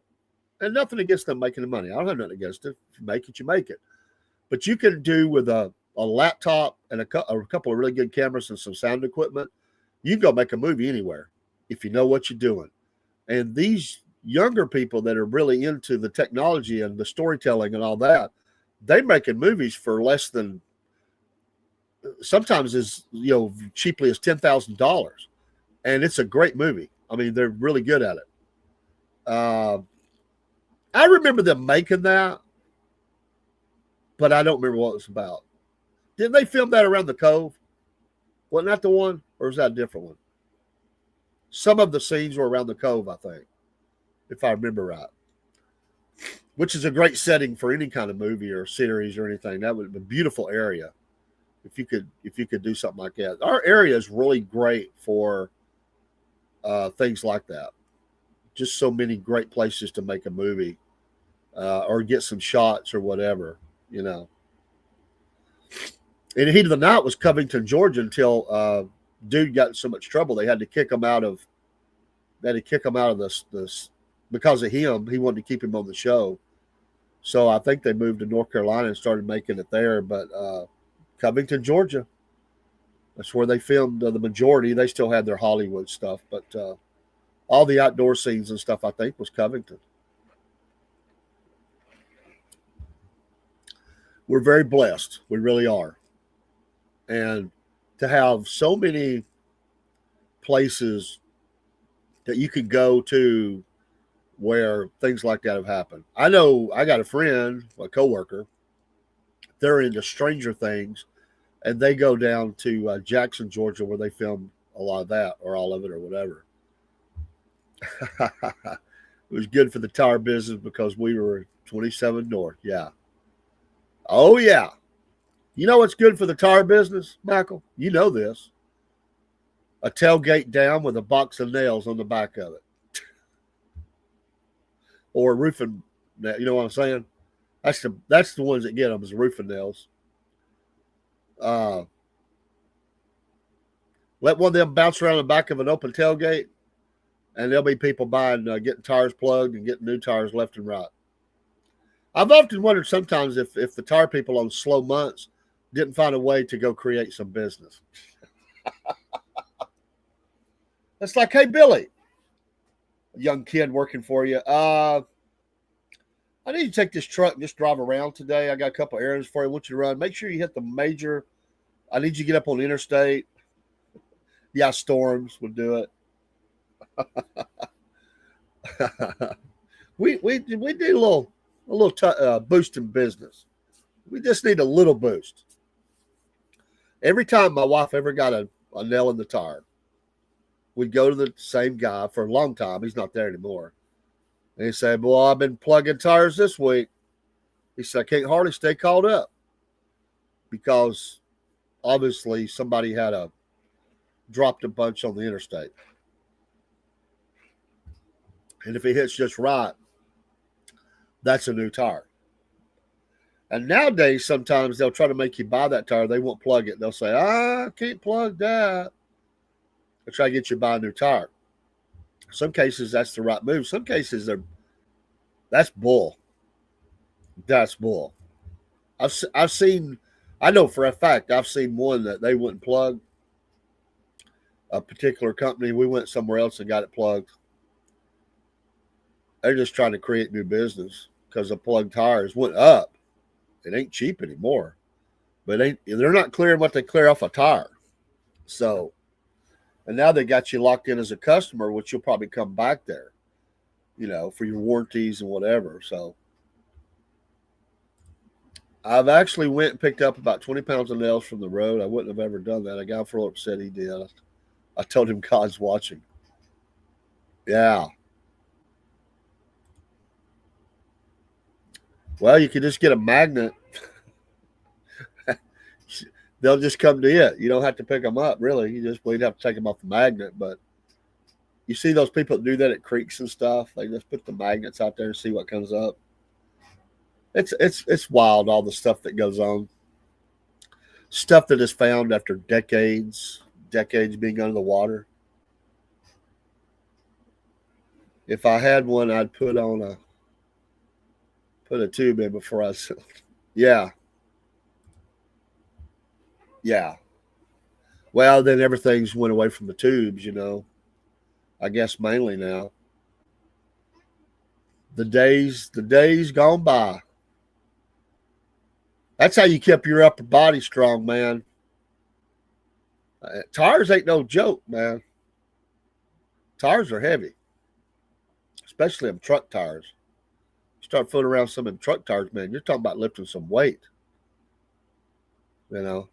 and nothing against them making the money. I don't have nothing against it. If you make it, you make it. But you can do with a laptop and a couple of really good cameras and some sound equipment, you can go make a movie anywhere if you know what you're doing. And these younger people that are really into the technology and the storytelling and all that, they're making movies for less than, sometimes as cheaply as $10,000, and it's a great movie. I mean, they're really good at it. I remember them making that, but I don't remember what it was about. Didn't they film that around the Cove? Wasn't that the one, or was that a different one? Some of the scenes were around the Cove, I think, if I remember right. Which is a great setting for any kind of movie or series or anything. That would be a beautiful area. if you could do something like that. Our area is really great for things like that. Just so many great places to make a movie or get some shots or whatever, you know. And the heat of the night was Covington, Georgia, until dude got in so much trouble they had to kick him out of. They had to kick him out of this because of him. He wanted to keep him on the show, so I think they moved to North Carolina and started making it there. But Covington, Georgia, that's where they filmed the majority. They still had their Hollywood stuff, but all the outdoor scenes and stuff, I think, was Covington. We're very blessed. We really are. And to have so many places that you can go to where things like that have happened. I know I got a friend, a coworker, they're into Stranger Things, and they go down to Jackson, Georgia, where they filmed a lot of that or all of it or whatever. It was good for the tire business because we were 27 North. Yeah. Oh, yeah. You know what's good for the tire business, Michael? You know this. A tailgate down with a box of nails on the back of it. Or roofing, you know what I'm saying? That's the ones that get them is roofing nails. Let one of them bounce around the back of an open tailgate, and there'll be people buying, getting tires plugged and getting new tires left and right. I've often wondered sometimes if the tire people on slow months didn't find a way to go create some business. It's like, hey, Billy, a young kid working for you. I need to take this truck and just drive around today. I got a couple errands for you. I want you to run. Make sure you hit the major. I need you to get up on the interstate. Yeah, storms would do it. we do a little boost in business. We just need a little boost. Every time my wife ever got a nail in the tire, we'd go to the same guy for a long time. He's not there anymore. And he said, well, I've been plugging tires this week. He said, I can't hardly stay called up because obviously somebody had dropped a bunch on the interstate. And if it hits just right, that's a new tire. And nowadays, sometimes they'll try to make you buy that tire. They won't plug it. They'll say, I can't plug that. They'll try to get you to buy a new tire. Some cases, that's the right move. Some cases, that's bull. That's bull. I've seen, I know for a fact, I've seen one that they wouldn't plug a particular company. We went somewhere else and got it plugged. They're just trying to create new business because the plugged tires went up. It ain't cheap anymore, but they're not clearing what they clear off a tire. So, and now they got you locked in as a customer, which you'll probably come back there, you know, for your warranties and whatever. So I've actually went and picked up about 20 pounds of nails from the road. I wouldn't have ever done that. A guy from Philip said he did. I told him God's watching. Yeah. Well, you can just get a magnet. They'll just come to you. You don't have to pick them up, really. We'd have to take them off the magnet. But you see those people that do that at creeks and stuff. They just put the magnets out there and see what comes up. It's wild, all the stuff that goes on. Stuff that is found after decades being under the water. If I had one, I'd put a tube in before I said, yeah. Yeah. Well, then everything's went away from the tubes, you know. I guess mainly now. The days gone by. That's how you kept your upper body strong, man. Tires ain't no joke, man. Tires are heavy, especially them truck tires. Start fooling around some of them truck tires, man. You're talking about lifting some weight, you know.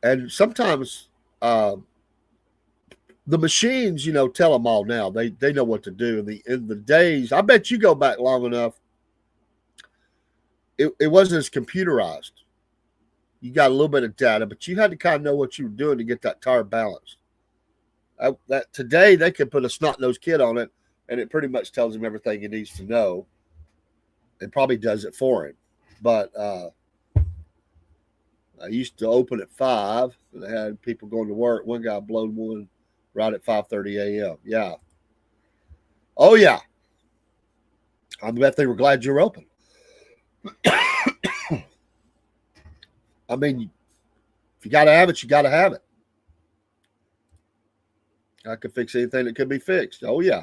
And sometimes the machines, you know, tell them all now. They know what to do. In the days, I bet you go back long enough, it wasn't as computerized. you got a little bit of data, but you had to kind of know what you were doing to get that tire balanced. That today they could put a snot-nosed kid on it, and it pretty much tells him everything he needs to know. It probably does it for him. But I used to open at 5, and I had people going to work. One guy blowed one right at 5:30 a.m. Yeah. Oh, yeah. I bet they were glad you were open. I mean, if you got to have it, you got to have it. I could fix anything that could be fixed. Oh, yeah.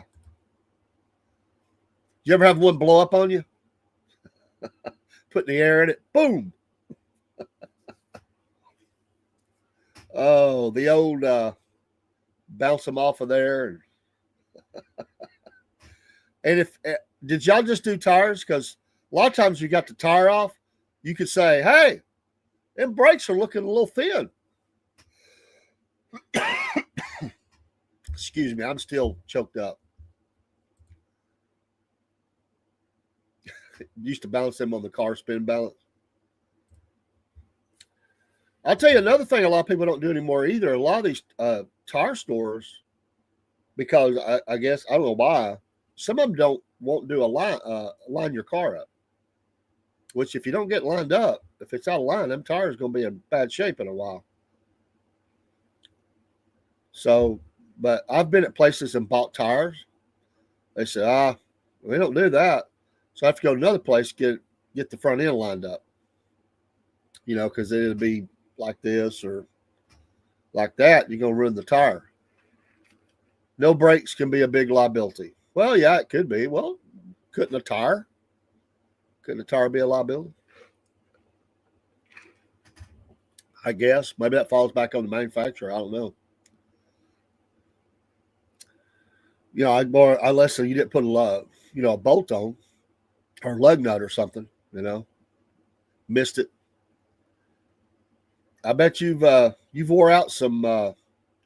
You ever have one blow up on you? Putting the air in it. Boom. Oh, the old bounce them off of there. And if did y'all just do tires? Because a lot of times you got the tire off, you could say, hey, them brakes are looking a little thin. Excuse me, I'm still choked up. Used to balance them on the car spin balance. I'll tell you another thing a lot of people don't do anymore either. A lot of these tire stores, because I guess, I don't know why, some of them won't do line your car up. Which if you don't get lined up, if it's out of line, them tires are going to be in bad shape in a while. So, but I've been at places and bought tires. They say, we don't do that. So I have to go to another place, get the front end lined up. You know, because it'll be like this or like that. You're going to ruin the tire. No brakes can be a big liability. Well, yeah, it could be. Well, couldn't a tire be a liability? I guess. Maybe that falls back on the manufacturer. I don't know. You know, unless you didn't put a bolt on or lug nut or something, missed it. I bet you've wore out some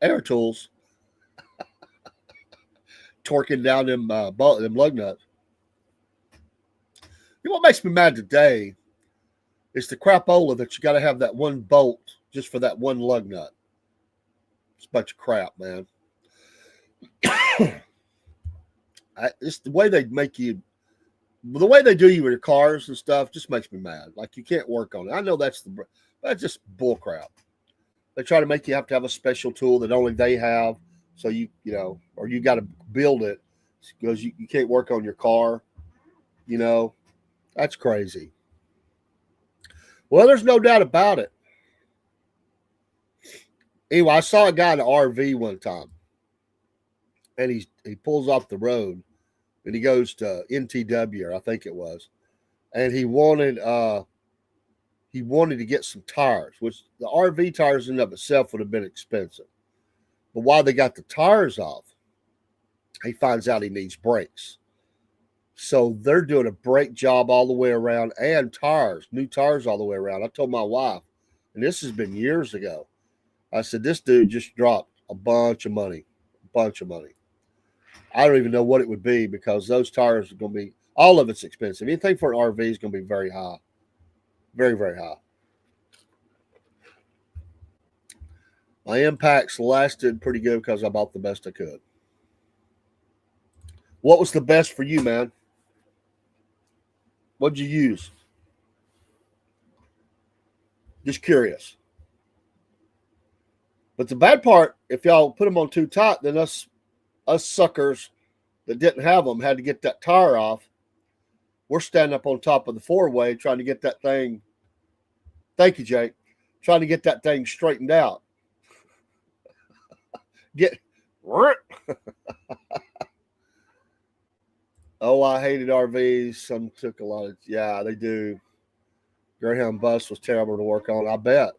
air tools torquing down them lug nuts. You know what makes me mad today is the crapola that you got to have that one bolt just for that one lug nut. It's a bunch of crap, man. It's the way they make you, the way they do you with your cars and stuff just makes me mad. Like you can't work on it. I know that's just bull crap. They try to make you have to have a special tool that only they have. So or you got to build it because you can't work on your car. That's crazy. Well, there's no doubt about it. Anyway, I saw a guy in an RV one time, and he pulls off the road, and he goes to NTW, I think it was, and he wanted to get some tires, which the RV tires in and of itself would have been expensive. But while they got the tires off, he finds out he needs brakes. So they're doing a brake job all the way around and tires, new tires all the way around. I told my wife, and this has been years ago, I said, this dude just dropped a bunch of money. I don't even know what it would be because those tires are going to be, all of it's expensive. Anything for an RV is going to be very high. Very, very high. My impacts lasted pretty good because I bought the best I could. What was the best for you, man? What'd you use? Just curious. But the bad part, if y'all put them on too tight, then us suckers that didn't have them had to get that tire off. We're standing up on top of the four-way trying to get that thing. Thank you, Jake. Trying to get that thing straightened out. Oh, I hated RVs. Some took a lot of, yeah, they do. Greyhound bus was terrible to work on, I bet.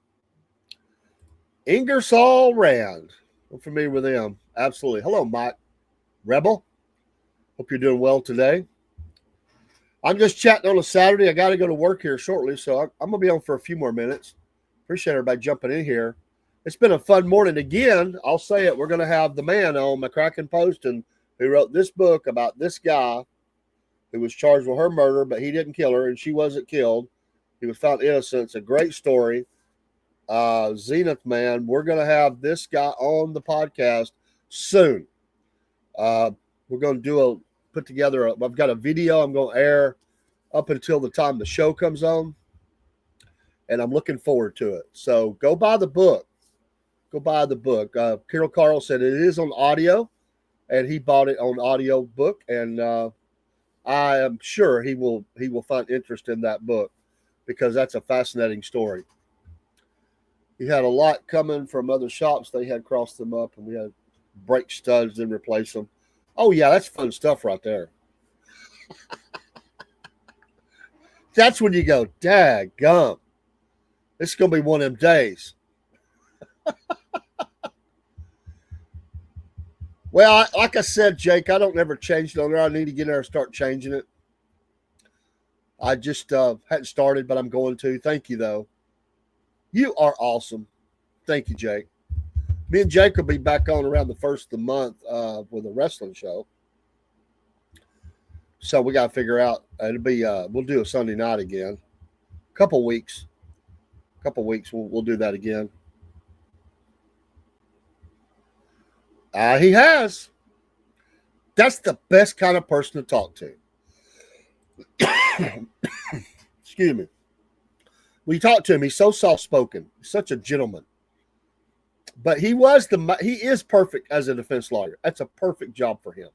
Ingersoll Rand. I'm familiar with them. Absolutely. Hello, Mike. Rebel. Hope you're doing well today. I'm just chatting on a Saturday. I got to go to work here shortly, so I'm going to be on for a few more minutes. Appreciate everybody jumping in here. It's been a fun morning again. I'll say it. We're going to have the man on McCracken Poston who wrote this book about this guy who was charged with her murder, but he didn't kill her, and she wasn't killed. He was found innocent. It's a great story. Zenith, man, we're going to have this guy on the podcast soon. We're going to put together I've got a video I'm going to air up until the time the show comes on, and I'm looking forward to it. So go buy the book. Go buy the book. Carol Carl said it is on audio, and he bought it on audio book, and I am sure he will find interest in that book because that's a fascinating story. He had a lot coming from other shops. They had crossed them up, and we had break studs and replace them. Oh, yeah, that's fun stuff right there. That's when you go, daggum. This is going to be one of them days. Well, like I said, Jake, I don't ever change it on there. I need to get in there and start changing it. I just hadn't started, but I'm going to. Thank you, though. You are awesome. Thank you, Jake. Me and Jake will be back on around the first of the month with a wrestling show. So we got to figure out. It'll be we'll do a Sunday night again. Couple weeks. We'll do that again. He has. That's the best kind of person to talk to. Excuse me. When you talk to him, he's so soft-spoken, such a gentleman. But he is perfect as a defense lawyer. That's a perfect job for him.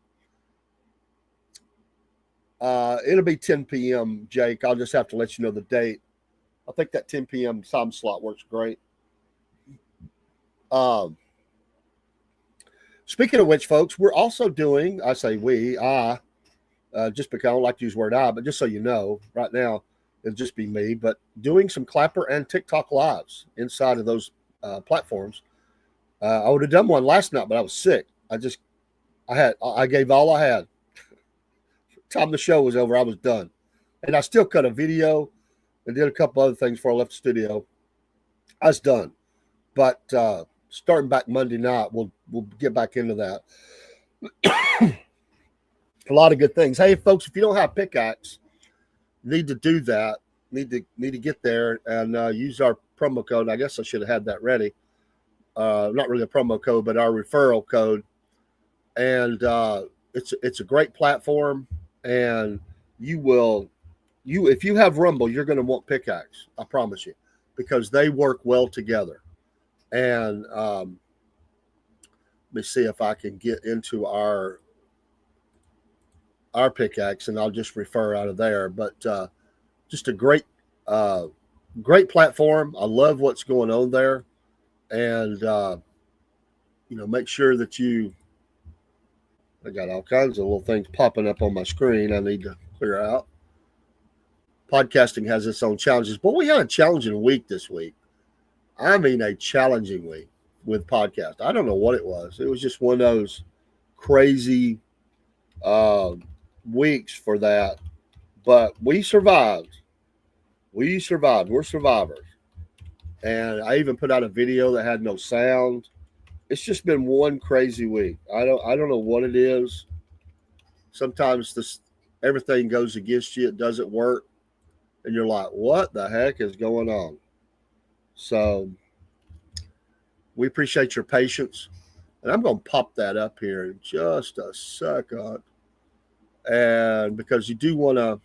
It'll be 10 p.m., Jake. I'll just have to let you know the date. I think that 10 p.m. time slot works great. Speaking of which, folks, we're also doing, I say we, just because I don't like to use the word I, but just so you know, right now, it'll just be me, but doing some Clapper and TikTok lives inside of those platforms. I would have done one last night, but I was sick. I gave all I had. Time the show was over, I was done. And I still cut a video and did a couple other things before I left the studio. I was done. But starting back Monday night, we'll get back into that. A lot of good things. Hey, folks, if you don't have pickaxe, need to do that. Need to get there and use our promo code. I guess I should have had that ready. Not really a promo code, but our referral code. And it's a great platform. And if you have Rumble, you're going to want pickaxe. I promise you, because they work well together. And let me see if I can get into our pickaxe, and I'll just refer out of there. But just a great platform. I love what's going on there, and make sure that I got all kinds of little things popping up on my screen I need to clear out. Podcasting has its own challenges, but we had a challenging week this week. I mean, a challenging week with podcast. I don't know what it was. It was just one of those crazy weeks for that, but we survived. We're survivors. And I even put out a video that had no sound. It's just been one crazy week. I don't know what it is. Sometimes everything goes against you. It doesn't work. And you're like, what the heck is going on? So we appreciate your patience. And I'm going to pop that up here in just a second. And because you do want to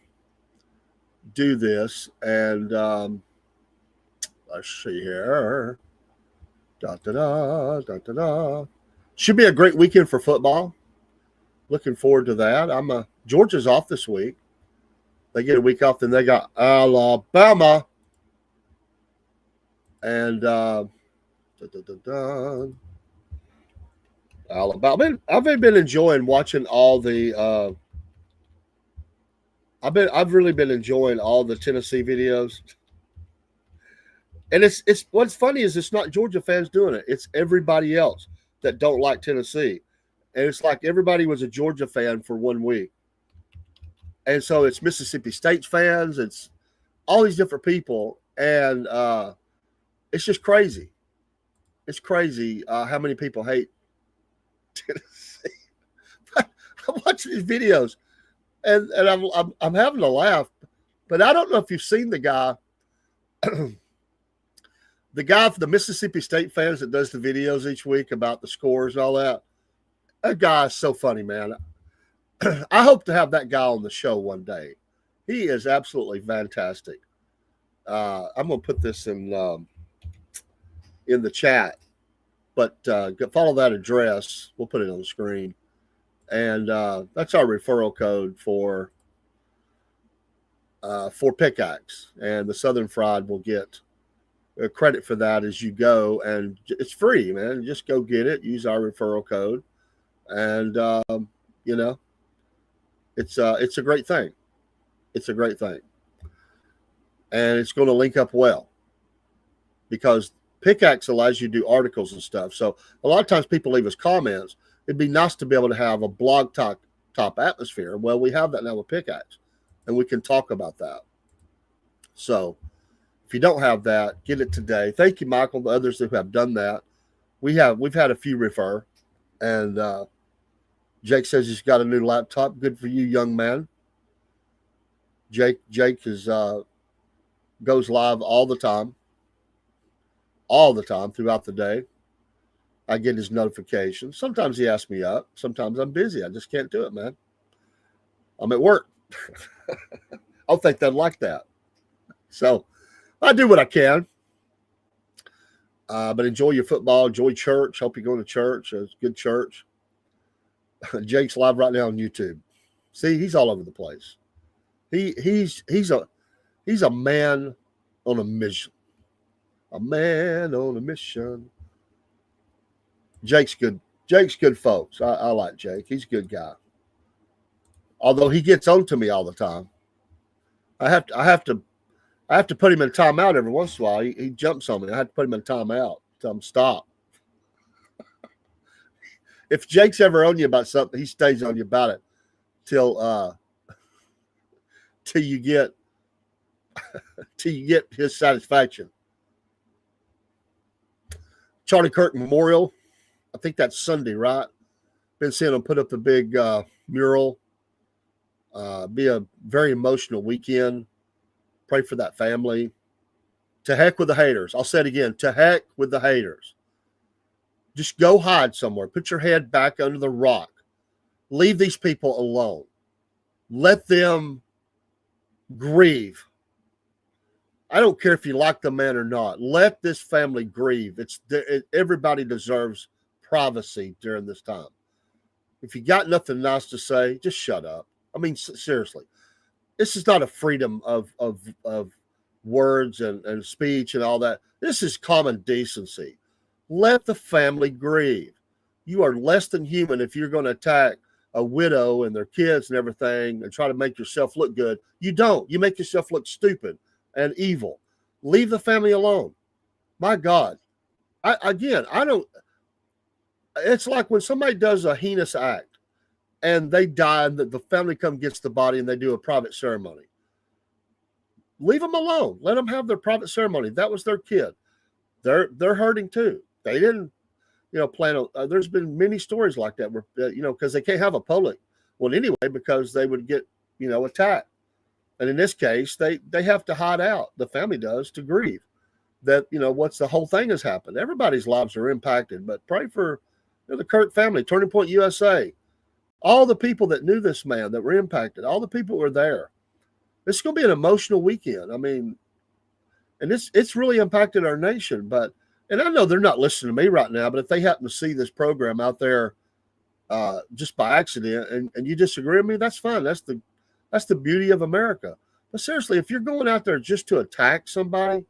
do this. And let's see here. Should be a great weekend for football. Looking forward to that. Georgia's off this week. They get a week off, then they got Alabama. And Alabama. I've been enjoying watching all the. I've really been enjoying all the Tennessee videos. And it's what's funny is it's not Georgia fans doing it. It's everybody else that don't like Tennessee. And it's like everybody was a Georgia fan for 1 week. And so it's Mississippi State fans. It's all these different people. And it's just crazy. It's crazy how many people hate Tennessee. I'm watching these videos and I'm having a laugh. But I don't know if you've seen the guy. The guy for the Mississippi State fans that does the videos each week about the scores and all that, that guy is so funny, man. I hope to have that guy on the show one day. He is absolutely fantastic. I'm going to put this in the chat, but follow that address. We'll put it on the screen. And that's our referral code for Pickaxe. And the Southern Fried will get credit for that as you go. And it's free, man. Just go get it. Use our referral code. And, you know, it's a great thing. It's a great thing. And it's going to link up well because Pickaxe allows you to do articles and stuff. So a lot of times people leave us comments. It'd be nice to be able to have a blog top atmosphere. Well, we have that now with Pickaxe, and we can talk about that. So if you don't have that, get it today. Thank you, Michael, the others who have done that. We've had a few refer, and Jake says he's got a new laptop. Good for you, young man. Jake is goes live all the time throughout the day. I get his notifications. Sometimes he asks me up. Sometimes I'm busy. I just can't do it, man. I'm at work. I don't think they'd like that. So I do what I can. But enjoy your football. Enjoy church. Hope you're going to church. It's a good church. Jake's live right now on YouTube. See, he's all over the place. He's a man on a mission. A man on a mission. Jake's good. Jake's good, folks. I like Jake. He's a good guy. Although he gets on to me all the time. I have to put him in timeout every once in a while. He jumps on me. I have to put him in timeout. Tell him stop. If Jake's ever on you about something, he stays on you about it till you get his satisfaction. Charlie Kirk Memorial. I think that's Sunday, right? Been seeing them put up the big mural. Be a very emotional weekend. Pray for that family. To heck with the haters. I'll say it again. To heck with the haters. Just go hide somewhere. Put your head back under the rock. Leave these people alone. Let them grieve. I don't care if you like the man or not. Let this family grieve. Everybody deserves privacy during this time. If you got nothing nice to say, just shut up. I mean, seriously, this is not a freedom of words and speech and all that. This is common decency. Let the family grieve. You are less than human if you're going to attack a widow and their kids and everything and try to make yourself look good. You don't. You make yourself look stupid and evil. Leave the family alone. My God. I don't. It's like when somebody does a heinous act and they die and the family comes gets the body and they do a private ceremony. Leave them alone. Let them have their private ceremony. That was their kid. They're hurting too. They didn't, plan on. There's been many stories like that where, because they can't have a public one anyway because they would get, attacked. And in this case, they have to hide out. The family does to grieve that, what's the whole thing has happened. Everybody's lives are impacted, but pray for the Kirk family, Turning Point USA, all the people that knew this man that were impacted, all the people were there. It's going to be an emotional weekend. I mean, and it's really impacted our nation, and I know they're not listening to me right now, but if they happen to see this program out there just by accident and you disagree with me, that's fine. That's the beauty of America. But seriously, if you're going out there just to attack somebody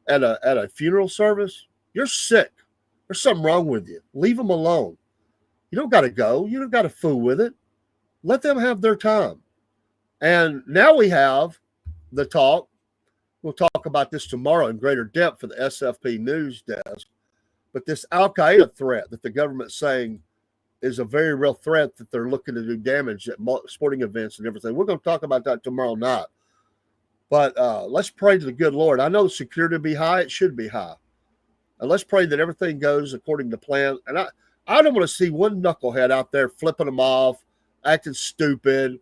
at a funeral service, you're sick. There's something wrong with you. Leave them alone. You don't got to go. You don't got to fool with it. Let them have their time. And now we have the talk. We'll talk about this tomorrow in greater depth for the SFP News Desk. But this Al-Qaeda threat that the government's saying is a very real threat that they're looking to do damage at sporting events and everything. We're going to talk about that tomorrow night. But let's pray to the good Lord. I know the security will be high. It should be high. And let's pray that everything goes according to plan. And I don't want to see one knucklehead out there flipping them off, acting stupid.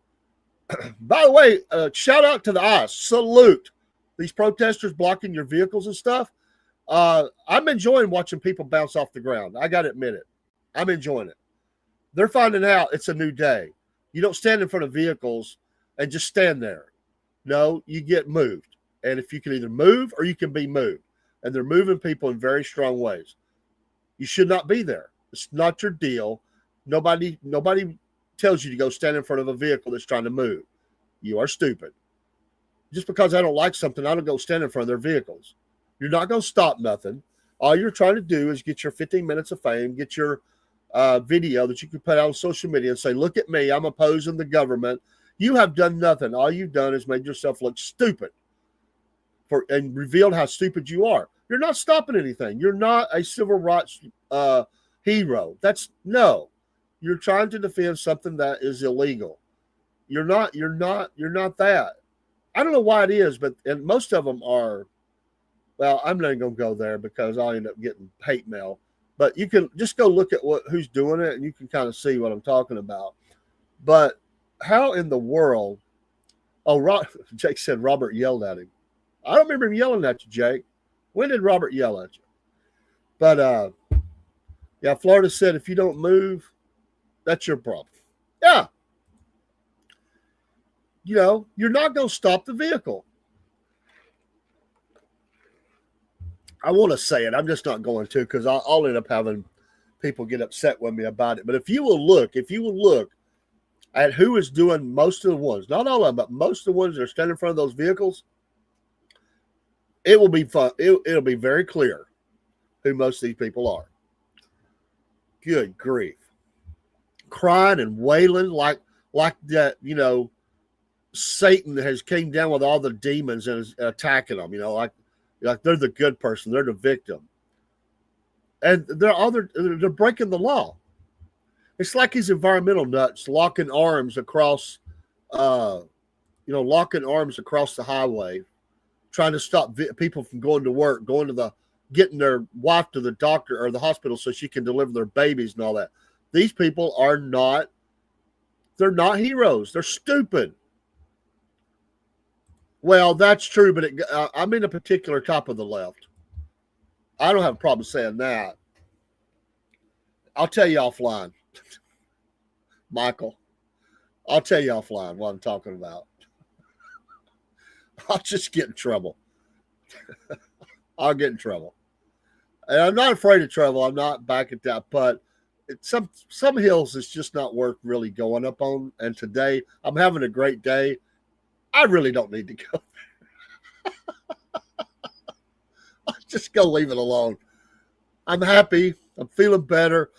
By the way, shout out to the ICE. Salute these protesters blocking your vehicles and stuff. I'm enjoying watching people bounce off the ground. I got to admit it. I'm enjoying it. They're finding out it's a new day. You don't stand in front of vehicles and just stand there. No, you get moved. And if you can either move or you can be moved. And they're moving people in very strong ways. You should not be there. It's not your deal. Nobody tells you to go stand in front of a vehicle that's trying to move. You are stupid. Just because I don't like something, I don't go stand in front of their vehicles. You're not going to stop nothing. All you're trying to do is get your 15 minutes of fame, get your video that you can put out on social media and say, look at me, I'm opposing the government. You have done nothing. All you've done is made yourself look stupid and revealed how stupid you are. You're not stopping anything. You're not a civil rights hero. You're trying to defend something that is illegal. You're not that. I don't know why it is, and most of them are, well, I'm not going to go there because I'll end up getting hate mail. But you can just go look at who's doing it, and you can kind of see what I'm talking about. But how in the world? Oh, Jake said Robert yelled at him. I don't remember him yelling at you, Jake. When did Robert yell at you? But yeah, Florida said if you don't move, that's your problem. Yeah. You're not going to stop the vehicle. I want to say it. I'm just not going to because I'll end up having people get upset with me about it. But if you will look at who is doing most of the ones, not all of them, but most of the ones that are standing in front of those vehicles, it will be fun. It'll be very clear who most of these people are. Good grief. Crying and wailing like that, Satan has came down with all the demons and is attacking them, like they're the good person, they're the victim. And they're breaking the law. It's like these environmental nuts locking arms across the highway, trying to stop people from going to work, getting their wife to the doctor or the hospital so she can deliver their babies and all that. These people they're not heroes. They're stupid. Well, that's true, but I'm in a particular type of the left. I don't have a problem saying that. I'll tell you offline, Michael. I'll tell you offline what I'm talking about. I'll just get in trouble. I'll get in trouble. And I'm not afraid of trouble. I'm not back at that. But some hills is just not worth really going up on. And today, I'm having a great day. I really don't need to go there. I'll just go leave it alone. I'm happy. I'm feeling better.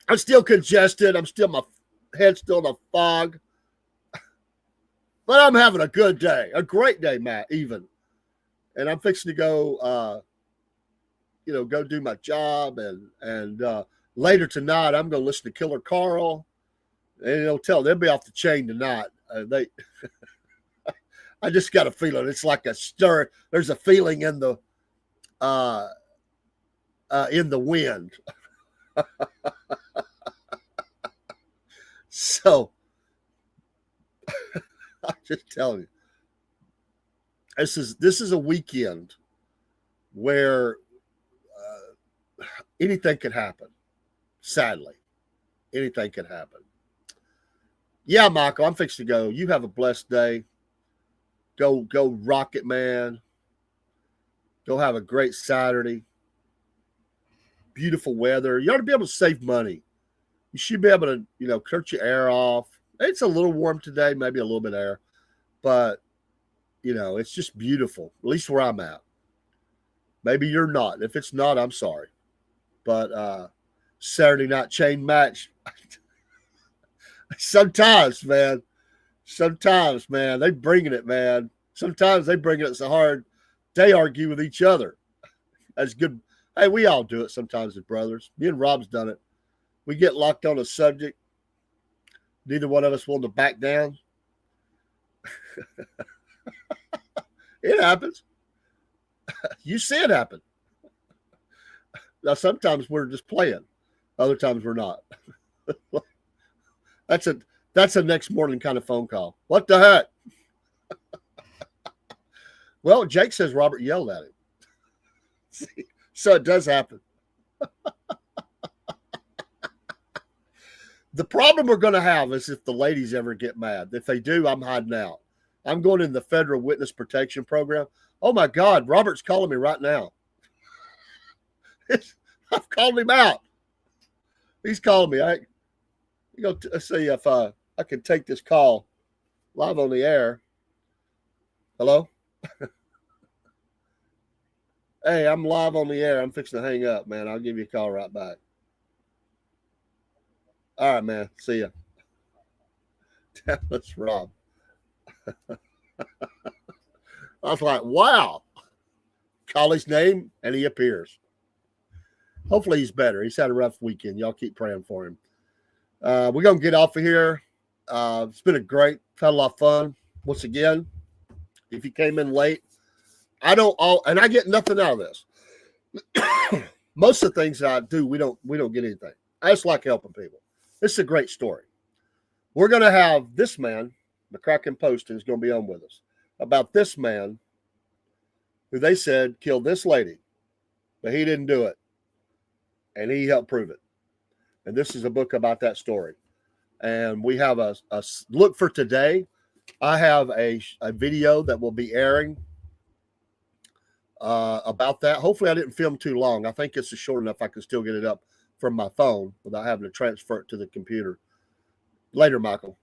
I'm still congested. My head's still in a fog. But I'm having a good day. A great day, Matt, even. And I'm fixing to go, go do my job. And later tonight, I'm going to listen to Killer Carl. And they'll be off the chain tonight. I just got a feeling it's like a stir. There's a feeling in the wind. So I'm just telling you, this is a weekend where anything could happen. Sadly, anything could happen. Yeah, Michael, I'm fixing to go. You have a blessed day. Go rock it, man. Go have a great Saturday. Beautiful weather. You ought to be able to save money. You should be able to, cut your air off. It's a little warm today, maybe a little bit of air. But, it's just beautiful, at least where I'm at. Maybe you're not. If it's not, I'm sorry. But Saturday night chain match. Sometimes, man, they bringing it, man. Sometimes they bring it so hard, they argue with each other. That's good. Hey, we all do it sometimes as brothers. Me and Rob's done it. We get locked on a subject. Neither one of us willing to back down. It happens. You see it happen. Now, sometimes we're just playing. Other times we're not. That's a next morning kind of phone call. What the heck? Well, Jake says Robert yelled at him. So it does happen. The problem we're going to have is if the ladies ever get mad. If they do, I'm hiding out. I'm going in the federal witness protection program. Oh my God, Robert's calling me right now. I've called him out. He's calling me. Let's see if I can take this call live on the air. Hello? Hey, I'm live on the air. I'm fixing to hang up, man. I'll give you a call right back. All right, man. See ya. That's Rob. I was like, wow. Call his name, and he appears. Hopefully he's better. He's had a rough weekend. Y'all keep praying for him. We're going to get off of here. It's been had a lot of fun. Once again, if you came in late, and I get nothing out of this. Most of the things that I do, we don't get anything. I just like helping people. This is a great story. We're going to have this man, McCracken Poston, is going to be on with us about this man who they said killed this lady, but he didn't do it. And he helped prove it. And this is a book about that story. And we have a look for today. I have a video that will be airing about that. Hopefully I didn't film too long. I think it's short enough I can still get it up from my phone without having to transfer it to the computer later, Michael.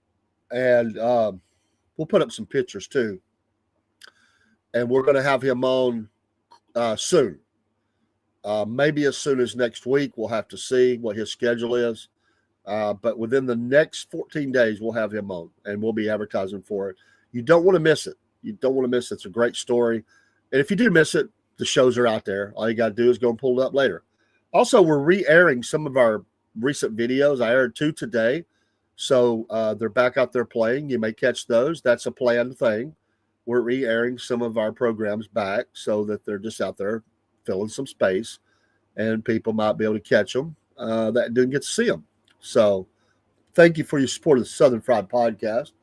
And we'll put up some pictures too. And we're going to have him on soon. Maybe as soon as next week. We'll have to see what his schedule is. But within the next 14 days, we'll have him on and we'll be advertising for it. You don't want to miss it. You don't want to miss it. It's a great story. And if you do miss it, the shows are out there. All you got to do is go and pull it up later. Also, we're re-airing some of our recent videos. I aired 2 today. So they're back out there playing. You may catch those. That's a planned thing. We're re-airing some of our programs back so that they're just out there filling some space and people might be able to catch them that didn't get to see them. So thank you for your support of the Southern Fried Podcast.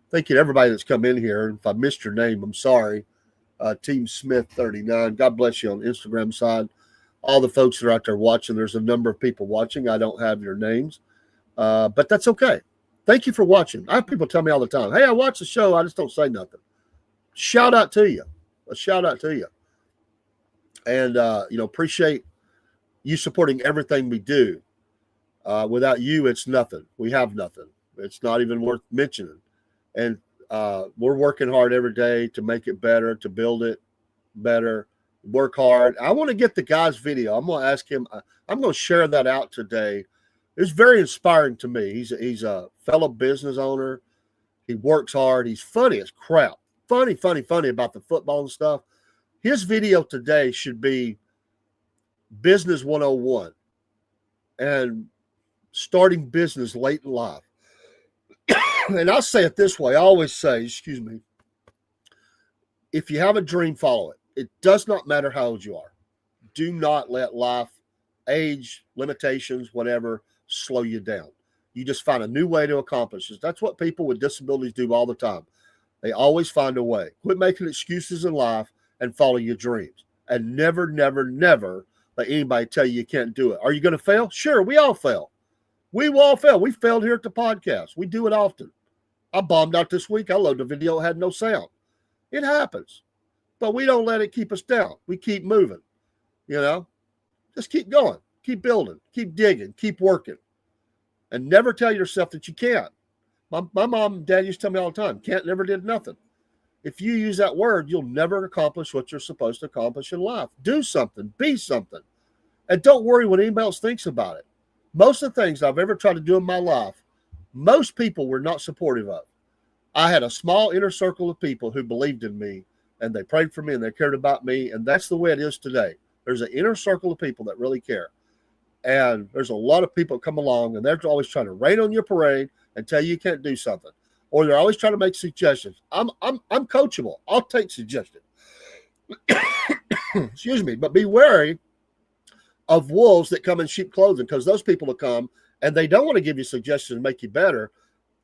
Thank you to everybody that's come in here. If I missed your name, I'm sorry. Team Smith 39. God bless you on the Instagram side. All the folks that are out there watching, there's a number of people watching. I don't have your names, but that's okay. Thank you for watching. I have people tell me all the time, hey, I watch the show. I just don't say nothing. Shout out to you. A shout out to you. And, appreciate you supporting everything we do. Without you, it's nothing. We have nothing. It's not even worth mentioning. And we're working hard every day to make it better, to build it better, work hard. I want to get the guy's video. I'm going to ask him. I'm going to share that out today. It's very inspiring to me. He's a fellow business owner. He works hard. He's funny as crap. Funny about the football and stuff. His video today should be Business 101 and starting business late in life. And I'll say it this way. I always say, if you have a dream, follow it. It does not matter how old you are. Do not let life, age, limitations, whatever, slow you down. You just find a new way to accomplish it. That's what people with disabilities do all the time. They always find a way. Quit making excuses in life and follow your dreams. And never let anybody tell you can't do it. Are you going to fail? Sure, we all fail. We will all fail. We failed here at the podcast. We do it often. I bombed out this week. I loaded a video, had no sound. It happens. But we don't let it keep us down. We keep moving. Just keep going. Keep building. Keep digging. Keep working. And never tell yourself that you can't. My mom and dad used to tell me all the time, can't never did nothing. If you use that word, you'll never accomplish what you're supposed to accomplish in life. Do something. Be something. And don't worry what anybody else thinks about it. Most of the things I've ever tried to do in my life, most people were not supportive of. I had a small inner circle of people who believed in me, and they prayed for me, and they cared about me, and that's the way it is today. There's an inner circle of people that really care. And there's a lot of people come along, and they're always trying to rain on your parade and tell you can't do something. Or they're always trying to make suggestions. I'm coachable. I'll take suggestions. Excuse me. But be wary of wolves that come in sheep clothing, because those people will come and they don't want to give you suggestions to make you better.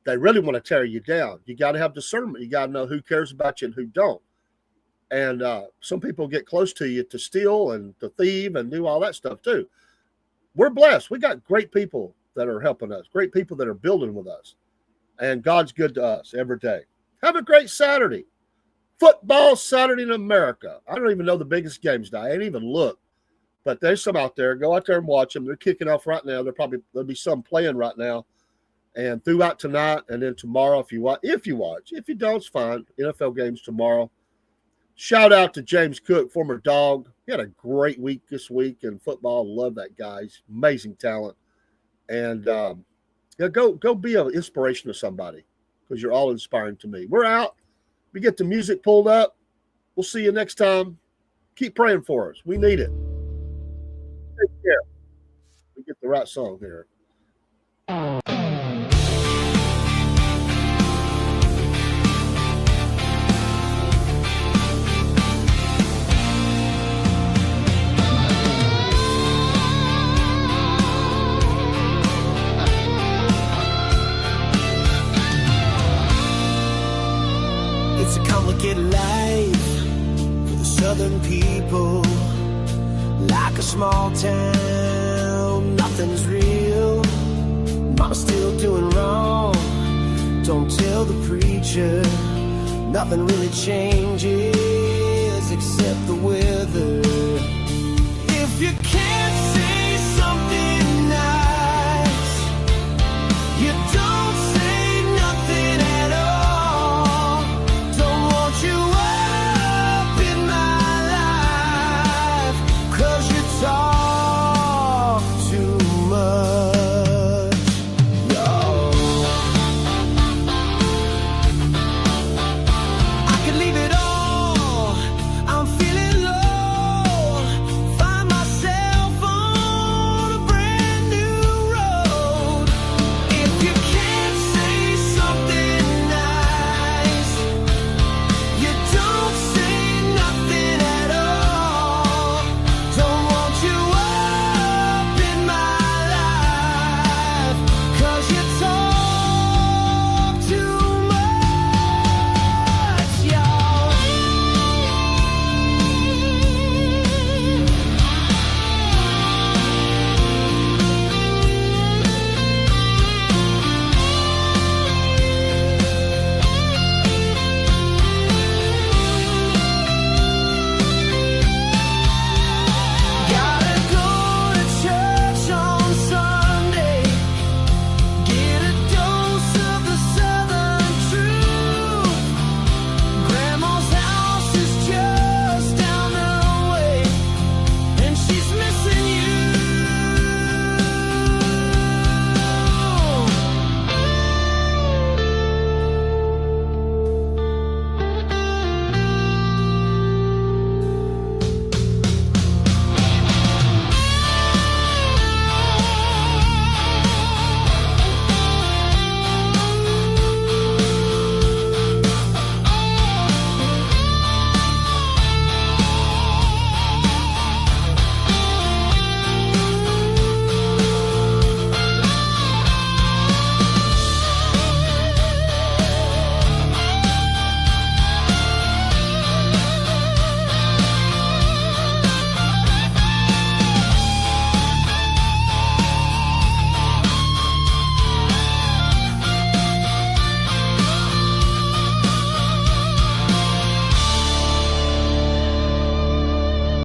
They really want to tear you down. You got to have discernment. You got to know who cares about you and who don't. And some people get close to you to steal and to thieve and do all that stuff too. We're blessed. We got great people that are helping us, great people that are building with us. And God's good to us every day. Have a great Saturday. Football Saturday in America. I don't even know the biggest games now. I ain't even looked. But there's some out there. Go out there and watch them. They're kicking off right now. There'll be some playing right now. And throughout tonight and then tomorrow, if you watch. If you don't, it's fine. NFL games tomorrow. Shout out to James Cook, former Dog. He had a great week this week in football. Love that guy. He's amazing talent. And go be an inspiration to somebody, because you're all inspiring to me. We're out. We get the music pulled up. We'll see you next time. Keep praying for us. We need it. Take care. We get the right song here. It's a complicated life for the southern people. Like a small town, nothing's real. Mama's still doing wrong. Don't tell the preacher. Nothing really changes except the weather. If you can't say something nice, you don't say nothing at all. Don't want you up in my life, 'cause you're talking